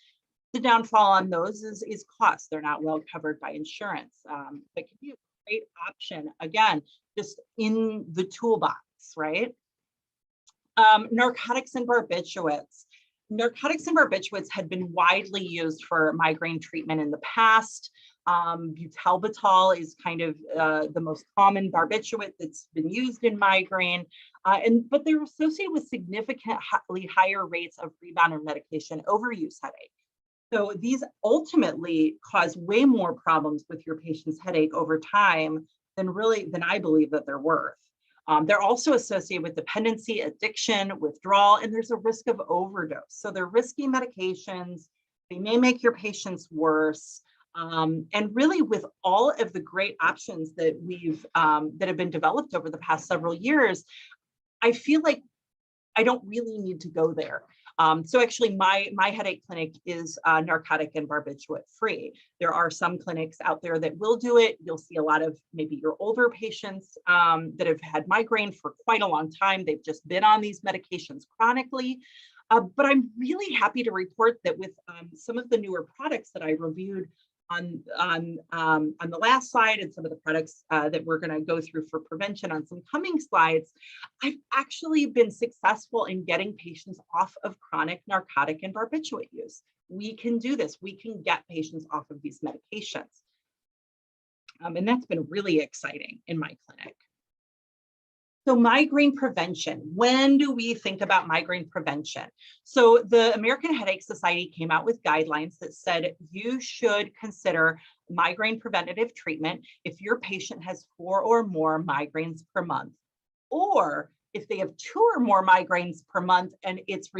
The downfall on those is cost. They're not well covered by insurance. But can be a great option, again, just in the toolbox, right? Narcotics and barbiturates. Narcotics and barbiturates had been widely used for migraine treatment in the past. Butalbital is kind of the most common barbiturate that's been used in migraine, but they're associated with significantly higher rates of rebound or medication overuse headache. So these ultimately cause way more problems with your patient's headache over time than I believe that they're worth. They're also associated with dependency, addiction, withdrawal, and there's a risk of overdose. So they're risky medications. They may make your patients worse. And really, with all of the great options that that have been developed over the past several years, I feel like I don't really need to go there. So actually, my headache clinic is narcotic and barbiturate free. There are some clinics out there that will do it. You'll see a lot of maybe your older patients that have had migraine for quite a long time. They've just been on these medications chronically. But I'm really happy to report that with some of the newer products that I reviewed on the last slide and some of the products that we're going to go through for prevention on some coming slides, I've actually been successful in getting patients off of chronic narcotic and barbiturate use. We can do this. We can get patients off of these medications. And that's been really exciting in my clinic. So migraine prevention, when do we think about migraine prevention? So the American Headache Society came out with guidelines that said you should consider migraine preventative treatment if your patient has 4 or more migraines per month, or if they have 2 or more migraines per month and it's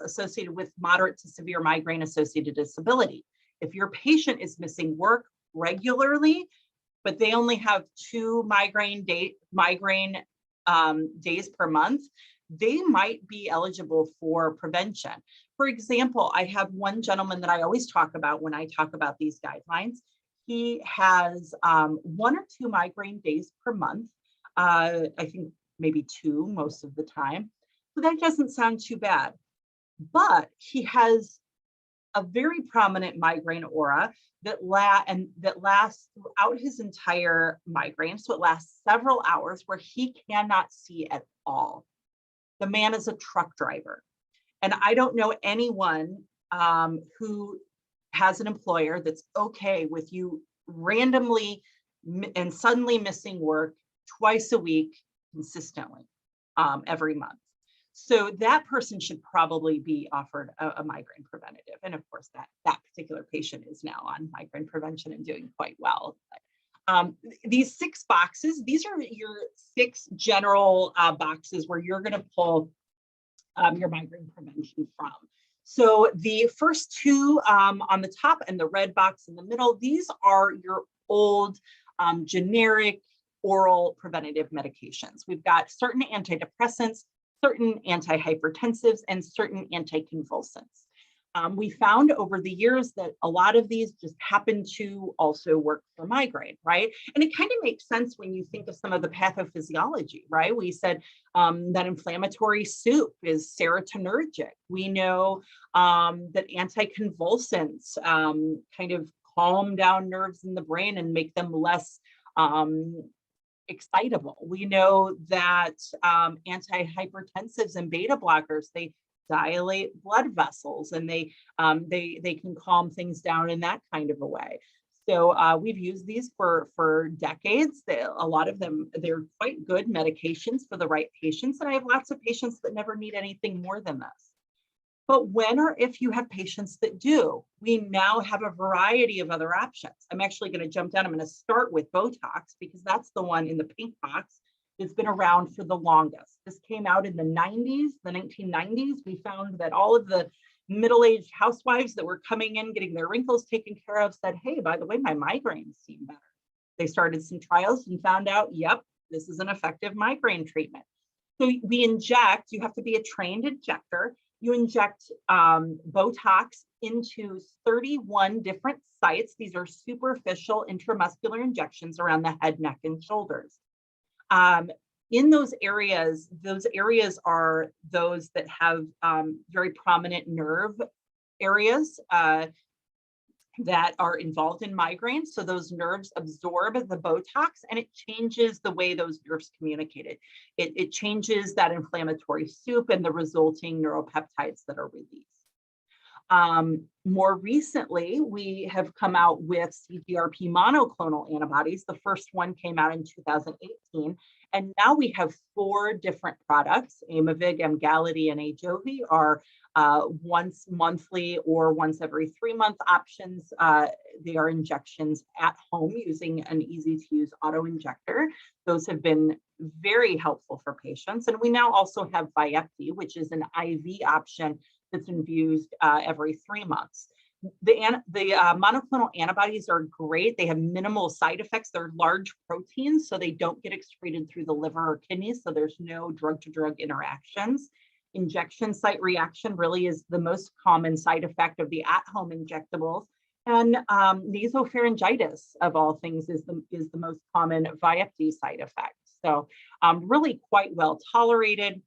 associated with moderate to severe migraine associated disability. If your patient is missing work regularly, but they only have 2 migraine days per month, they might be eligible for prevention. For example, I have one gentleman that I always talk about when I talk about these guidelines. He has 1 or 2 migraine days per month. I think maybe 2 most of the time. So that doesn't sound too bad. But he has a very prominent migraine aura that lasts throughout his entire migraine. So it lasts several hours where he cannot see at all. The man is a truck driver. And I don't know anyone who has an employer that's okay with you randomly and suddenly missing work twice a week consistently every month. So that person should probably be offered a migraine preventative. And of course, that particular patient is now on migraine prevention and doing quite well. These 6 boxes, these are your 6 general boxes where you're going to pull your migraine prevention from. So the first 2 on the top and the red box in the middle, these are your old generic oral preventative medications. We've got certain antidepressants, certain antihypertensives, and certain anticonvulsants. We found over the years that a lot of these just happen to also work for migraine, right? And it kind of makes sense when you think of some of the pathophysiology, right? We said that inflammatory soup is serotonergic. We know that anticonvulsants kind of calm down nerves in the brain and make them less excitable. We know that antihypertensives and beta blockers, they dilate blood vessels and they can calm things down in that kind of a way. So we've used these for decades. A lot of them, they're quite good medications for the right patients. And I have lots of patients that never need anything more than this. But when or if you have patients that do, we now have a variety of other options. I'm actually going to jump down. I'm going to start with Botox because that's the one in the pink box that's been around for the longest. This came out in the 90s, the 1990s. We found that all of the middle-aged housewives that were coming in, getting their wrinkles taken care of, said, hey, by the way, my migraines seem better. They started some trials and found out, yep, this is an effective migraine treatment. So we inject, you have to be a trained injector. You inject Botox into 31 different sites. These are superficial intramuscular injections around the head, neck, and shoulders. In those areas are those that have very prominent nerve areas that are involved in migraine. So those nerves absorb the Botox and it changes the way those nerves communicate. It changes that inflammatory soup and the resulting neuropeptides that are released. More recently, we have come out with CGRP monoclonal antibodies. The first one came out in 2018. And now we have 4 different products. Aimovig, Emgality, and Ajovy are once monthly or once every 3-month options. They are injections at home using an easy-to-use auto-injector. Those have been very helpful for patients. And we now also have Vyepti, which is an IV option that's infused every 3 months. The monoclonal antibodies are great. They have minimal side effects. They're large proteins, so they don't get excreted through the liver or kidneys, so there's no drug-to-drug interactions. Injection site reaction really is the most common side effect of the at-home injectables. And nasopharyngitis, of all things, is the most common Vyepti side effect. So really quite well tolerated.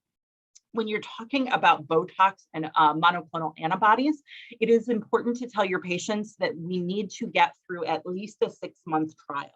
When you're talking about Botox and monoclonal antibodies, it is important to tell your patients that we need to get through at least a 6-month trial.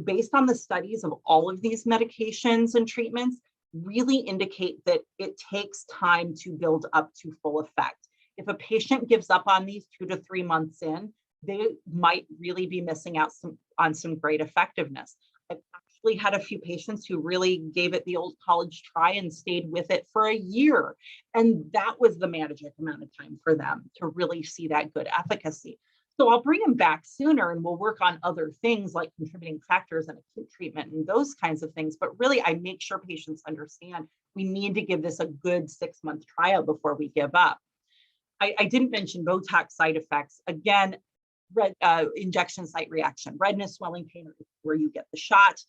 Based on the studies of all of these medications and treatments, really indicate that it takes time to build up to full effect. If a patient gives up on these 2 to 3 months in, they might really be missing out on some great effectiveness. I've actually had a few patients who really gave it the old college try and stayed with it for a year. And that was the magic amount of time for them to really see that good efficacy. So I'll bring them back sooner and we'll work on other things like contributing factors and acute treatment and those kinds of things. But really, I make sure patients understand we need to give this a good 6-month trial before we give up. I didn't mention Botox side effects. Again, injection site reaction, redness, swelling, pain, where you get the shot.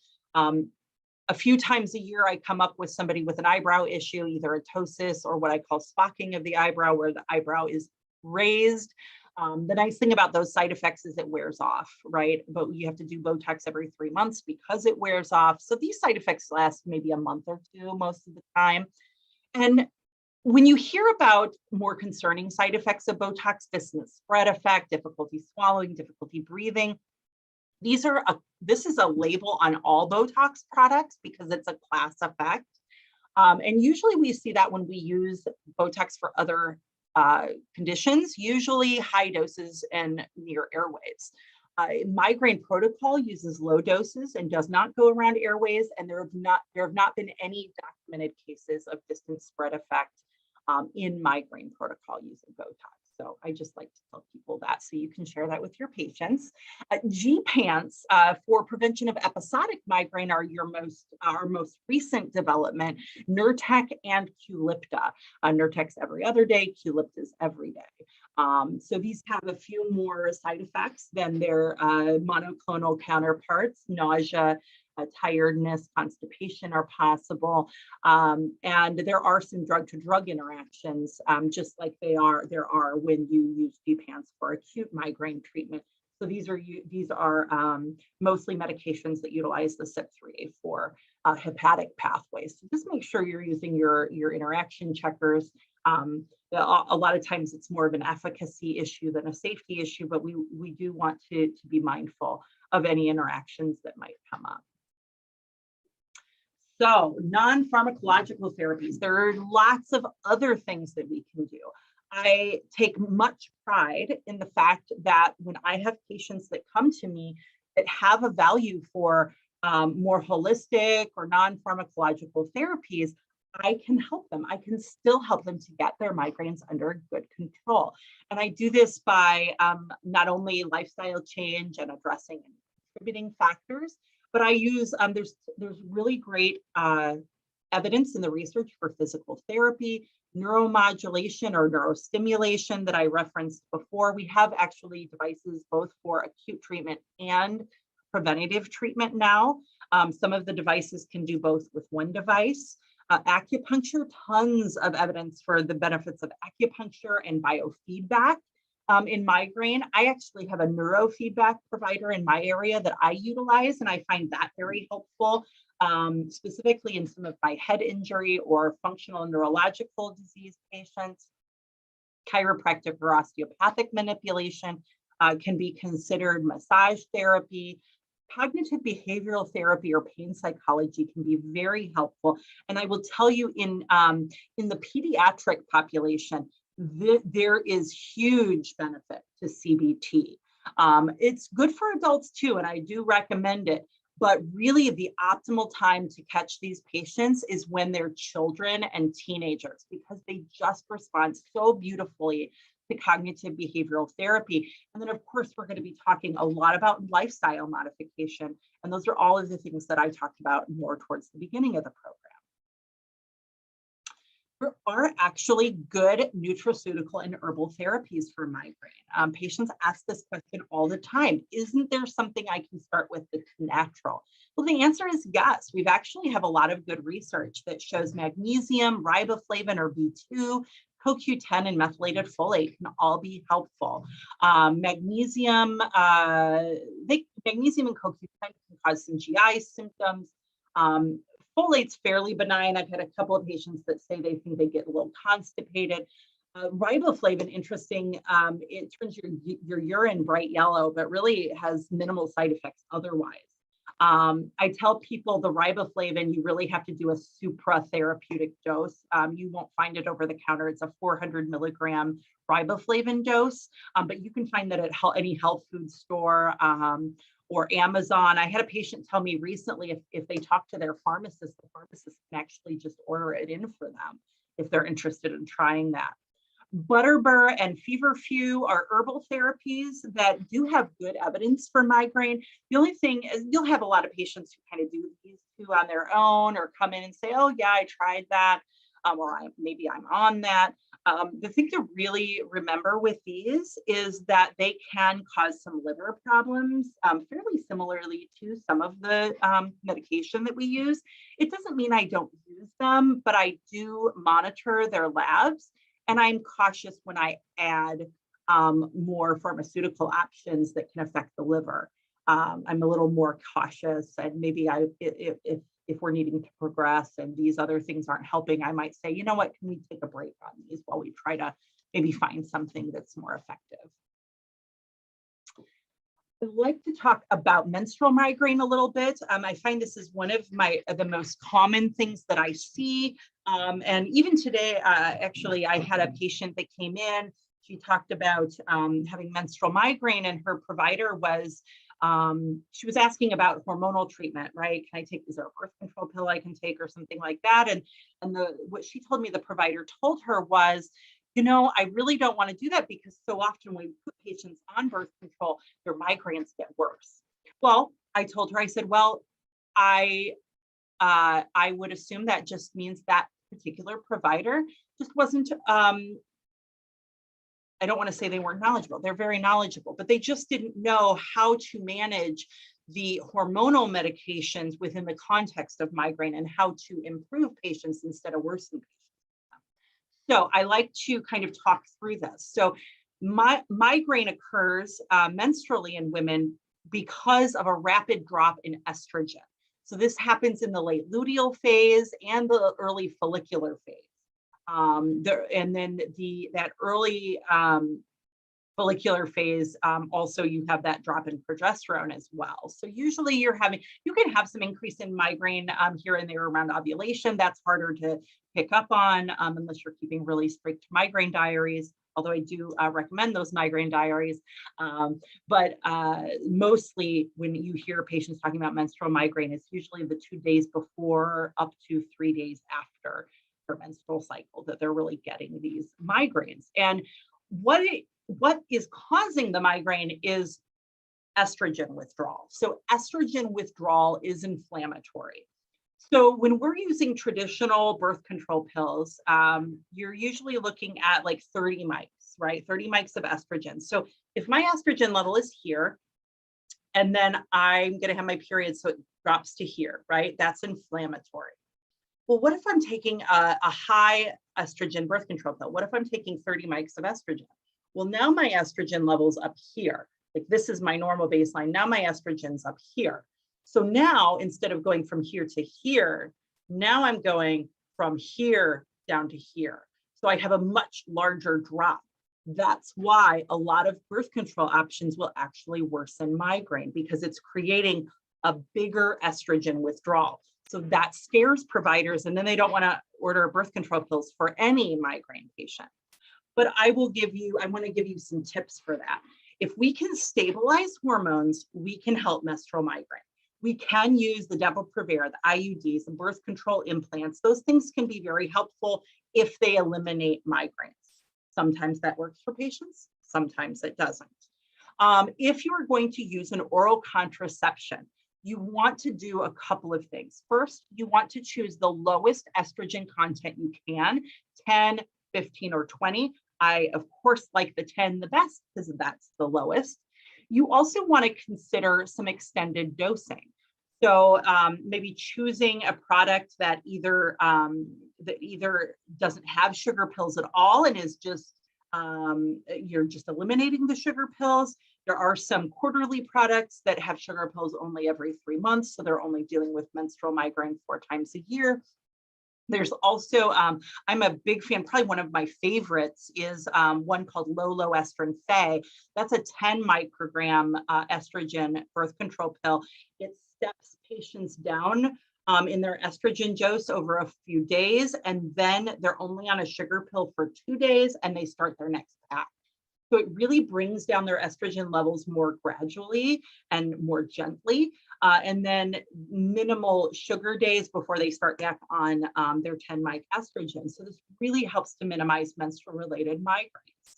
A few times a year, I come up with somebody with an eyebrow issue, either a ptosis or what I call spocking of the eyebrow, where the eyebrow is raised. The nice thing about those side effects is it wears off, right? But you have to do Botox every 3 months because it wears off. So these side effects last maybe a month or two most of the time. And when you hear about more concerning side effects of Botox, distance spread effect, difficulty swallowing, difficulty breathing, this is a label on all Botox products because it's a class effect. And usually we see that when we use Botox for other conditions, usually high doses and near airways. Migraine protocol uses low doses and does not go around airways, and there have not been any documented cases of distance spread effect in migraine protocol using Botox. So I just like to tell people that so you can share that with your patients. G-pants for prevention of episodic migraine are our most recent development, Nurtec and Qulipta. Nurtec's every other day, Qulipta's every day. So these have a few more side effects than their monoclonal counterparts. Nausea, tiredness, constipation are possible. And there are some drug-to-drug interactions, just like there are when you use G-pants for acute migraine treatment. So these are mostly medications that utilize the CYP3A4 hepatic pathways. So just make sure you're using your interaction checkers. A lot of times it's more of an efficacy issue than a safety issue, but we do want to be mindful of any interactions that might come up. So non-pharmacological therapies, there are lots of other things that we can do. I take much pride in the fact that when I have patients that come to me that have a value for more holistic or non-pharmacological therapies, I can help them. I can still help them to get their migraines under good control. And I do this by not only lifestyle change and addressing contributing factors, but I use, there's really great evidence in the research for physical therapy, neuromodulation or neurostimulation that I referenced before. We have actually devices both for acute treatment and preventative treatment now. Some of the devices can do both with one device. Acupuncture, tons of evidence for the benefits of acupuncture and biofeedback. In migraine, I actually have a neurofeedback provider in my area that I utilize, and I find that very helpful, specifically in some of my head injury or functional neurological disease patients. Chiropractic or osteopathic manipulation can be considered, massage therapy. Cognitive behavioral therapy or pain psychology can be very helpful. And I will tell you in the pediatric population, there is huge benefit to CBT. It's good for adults too, and I do recommend it. But really the optimal time to catch these patients is when they're children and teenagers, because they just respond so beautifully to cognitive behavioral therapy. And then of course, we're going to be talking a lot about lifestyle modification. And those are all of the things that I talked about more towards the beginning of the program. There are actually good nutraceutical and herbal therapies for migraine. Patients ask this question all the time. Isn't there something I can start with that's natural? Well, the answer is yes. We've actually have a lot of good research that shows magnesium, riboflavin or B2, CoQ10 and methylated folate can all be helpful. Magnesium and CoQ10 can cause some GI symptoms. Folate's fairly benign. I've had a couple of patients that say they think they get a little constipated. Riboflavin, interesting, it turns your urine bright yellow, but really has minimal side effects otherwise. I tell people the riboflavin, you really have to do a supra-therapeutic dose. You won't find it over the counter. It's a 400 milligram riboflavin dose, but you can find that at any health food store or Amazon. I had a patient tell me recently if they talk to their pharmacist, the pharmacist can actually just order it in for them if they're interested in trying that. Butterbur and feverfew are herbal therapies that do have good evidence for migraine. The only thing is you'll have a lot of patients who kind of do these two on their own or come in and say, oh yeah, I tried that. or maybe I'm on that. The thing to really remember with these is that they can cause some liver problems, fairly similarly to some of the medication that we use. It doesn't mean I don't use them, but I do monitor their labs, and I'm cautious when I add more pharmaceutical options that can affect the liver. I'm a little more cautious, and maybe if we're needing to progress and these other things aren't helping, I might say, you know what, can we take a break on these while we try to maybe find something that's more effective. I'd like to talk about menstrual migraine a little bit. I find this is one of the most common things that I see. And even today, actually, I had a patient that came in. She talked about having menstrual migraine, and her provider was, she was asking about hormonal treatment, right? Can I take, is there a birth control pill I can take or something like that? And what she told me the provider told her was, you know, I really don't want to do that because so often when we put patients on birth control, their migraines get worse. Well, I told her, I said, well, I would assume that just means that particular provider just wasn't, I don't want to say they weren't knowledgeable. They're very knowledgeable, but they just didn't know how to manage the hormonal medications within the context of migraine and how to improve patients instead of worsen patients. So I like to kind of talk through this. So migraine occurs menstrually in women because of a rapid drop in estrogen. So this happens in the late luteal phase and the early follicular phase. And then that early follicular phase, also you have that drop in progesterone as well. So usually you can have some increase in migraine here and there around ovulation. That's harder to pick up on unless you're keeping really strict migraine diaries, although I do recommend those migraine diaries. But mostly when you hear patients talking about menstrual migraine, it's usually the 2 days before up to 3 days after their menstrual cycle that they're really getting these migraines. And what is causing the migraine is estrogen withdrawal. So estrogen withdrawal is inflammatory. So when we're using traditional birth control pills, you're usually looking at like 30 mics, right? 30 mics of estrogen. So if my estrogen level is here, and then I'm going to have my period, so it drops to here, right? That's inflammatory. Well, what if I'm taking a high estrogen birth control pill? What if I'm taking 30 mics of estrogen? Well, now my estrogen level's up here. Like this is my normal baseline. Now my estrogen's up here. So now instead of going from here to here, now I'm going from here down to here. So I have a much larger drop. That's why a lot of birth control options will actually worsen migraine because it's creating a bigger estrogen withdrawal. So that scares providers, and then they don't want to order birth control pills for any migraine patient. But I want to give you some tips for that. If we can stabilize hormones, we can help menstrual migraine. We can use the Depo-Provera, the IUDs, and birth control implants. Those things can be very helpful if they eliminate migraines. Sometimes that works for patients, sometimes it doesn't. If you're going to use an oral contraception, you want to do a couple of things. First, you want to choose the lowest estrogen content you can, 10, 15, or 20. I, of course, like the 10 the best because that's the lowest. You also want to consider some extended dosing. So maybe choosing a product that either doesn't have sugar pills at all and is just, you're just eliminating the sugar pills. There are some quarterly products that have sugar pills only every 3 months. So they're only dealing with menstrual migraine 4 times a year. There's also, I'm a big fan, probably one of my favorites is one called Low Estrin Faye. That's a 10 microgram estrogen birth control pill. It steps patients down in their estrogen dose over a few days, and then they're only on a sugar pill for 2 days and they start their next pack. So it really brings down their estrogen levels more gradually and more gently, and then minimal sugar days before they start back on their 10 mic estrogen. So this really helps to minimize menstrual related migraines.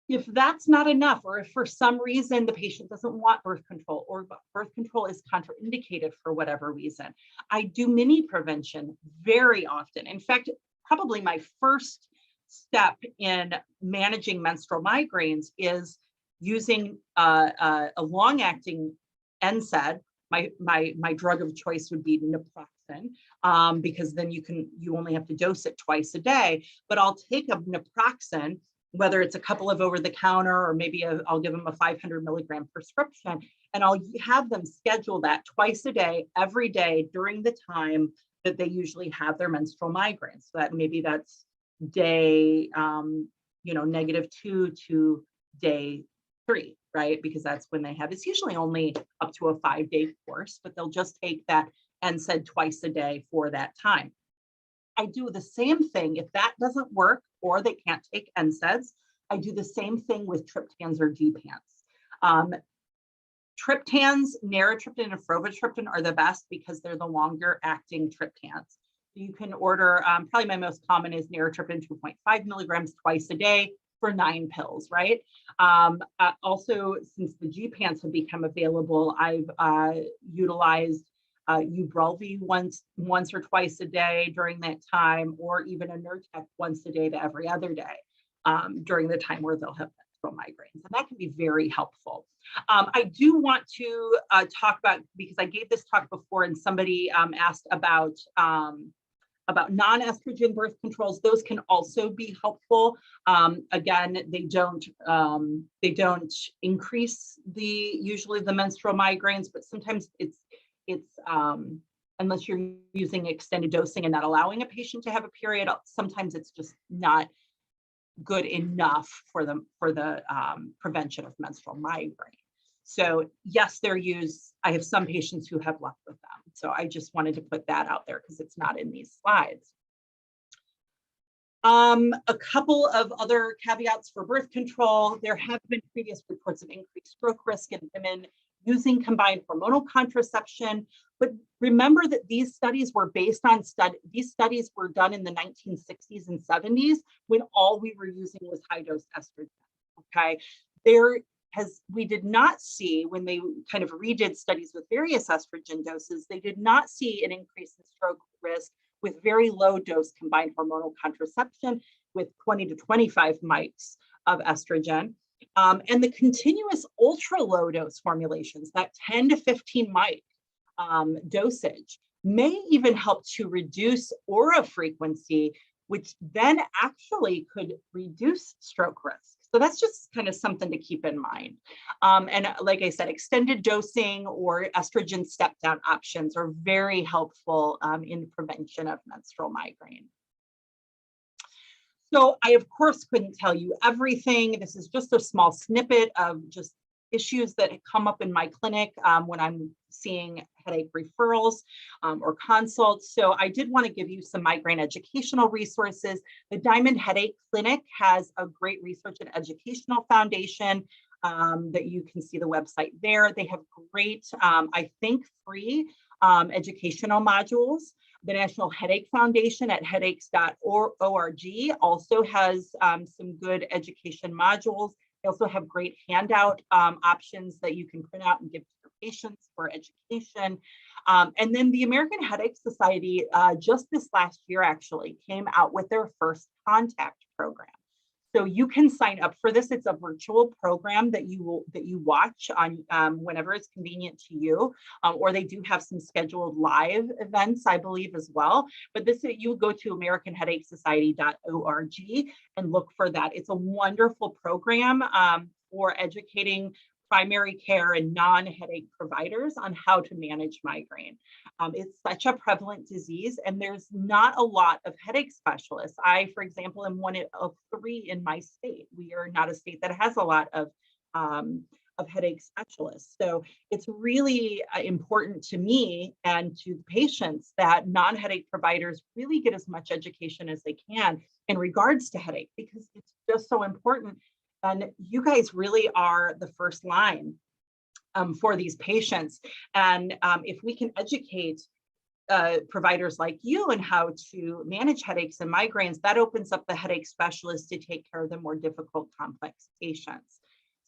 If that's not enough, or if for some reason the patient doesn't want birth control or birth control is contraindicated for whatever reason, I do mini prevention very often. In fact, probably my first step in managing menstrual migraines is using a long-acting NSAID. My drug of choice would be naproxen, because then you only have to dose it twice a day. But I'll take a naproxen, whether it's a couple of over-the-counter or maybe I'll give them a 500 milligram prescription, and I'll have them schedule that twice a day, every day during the time that they usually have their menstrual migraines. So that maybe that's day, -2 to day 3, right? Because that's when they have, it's usually only up to a 5-day course, but they'll just take that NSAID twice a day for that time. I do the same thing if that doesn't work or they can't take NSAIDs. I do the same thing with triptans or D-pants. Triptans, naratriptan and frovatriptan are the best because they're the longer acting triptans. You can order, probably my most common is naratriptan 2.5 milligrams twice a day for 9 pills, right? Also, since the G-pants have become available, I've utilized Ubrelvy once or twice a day during that time, or even a Nurtec once a day to every other day during the time where they'll have menstrual migraines. And that can be very helpful. I do want to talk about, because I gave this talk before and somebody asked about non-estrogen birth controls. Those can also be helpful. Again, they don't increase usually the menstrual migraines, but sometimes it's unless you're using extended dosing and not allowing a patient to have a period, sometimes it's just not good enough for the prevention of menstrual migraine. So yes, they're used. I have some patients who have left with them. So I just wanted to put that out there because it's not in these slides. A couple of other caveats for birth control. There have been previous reports of increased stroke risk in women using combined hormonal contraception. But remember that these studies were these studies were done in the 1960s and 70s when all we were using was high-dose estrogen. Okay, we did not see, when they kind of redid studies with various estrogen doses, they did not see an increase in stroke risk with very low dose combined hormonal contraception with 20 to 25 mics of estrogen. And the continuous ultra low dose formulations, that 10 to 15 mic dosage, may even help to reduce aura frequency, which then actually could reduce stroke risk. So that's just kind of something to keep in mind. And like I said, extended dosing or estrogen step-down options are very helpful in the prevention of menstrual migraine. So I, of course, couldn't tell you everything. This is just a small snippet of just issues that come up in my clinic when I'm seeing headache referrals or consults. So I did want to give you some migraine educational resources. The Diamond Headache Clinic has a great research and educational foundation that you can see the website there. They have great, I think, free educational modules. The National Headache Foundation at headaches.org also has some good education modules. They also have great handout options that you can print out and give to your patients for education. And then the American Headache Society, just this last year actually, came out with their first contact program. So you can sign up for this. It's a virtual program that you watch on whenever it's convenient to you, or they do have some scheduled live events, I believe, as well. But this, you go to AmericanHeadacheSociety.org and look for that. It's a wonderful program for educating primary care and non-headache providers on how to manage migraine. It's such a prevalent disease, and there's not a lot of headache specialists. I, for example, am one of 3 in my state. We are not a state that has a lot of headache specialists. So it's really important to me and to patients that non-headache providers really get as much education as they can in regards to headache, because it's just so important. And you guys really are the first line for these patients. And if we can educate providers like you on how to manage headaches and migraines, that opens up the headache specialists to take care of the more difficult, complex patients.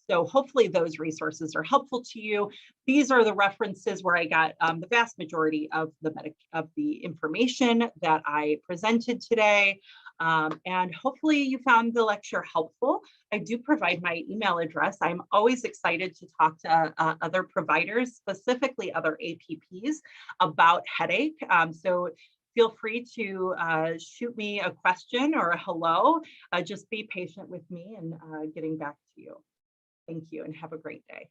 So hopefully those resources are helpful to you. These are the references where I got the vast majority of the information that I presented today. And hopefully you found the lecture helpful. I do provide my email address. I'm always excited to talk to other providers, specifically other APPs, about headache. So feel free to shoot me a question or a hello. Just be patient with me and getting back to you. Thank you and have a great day.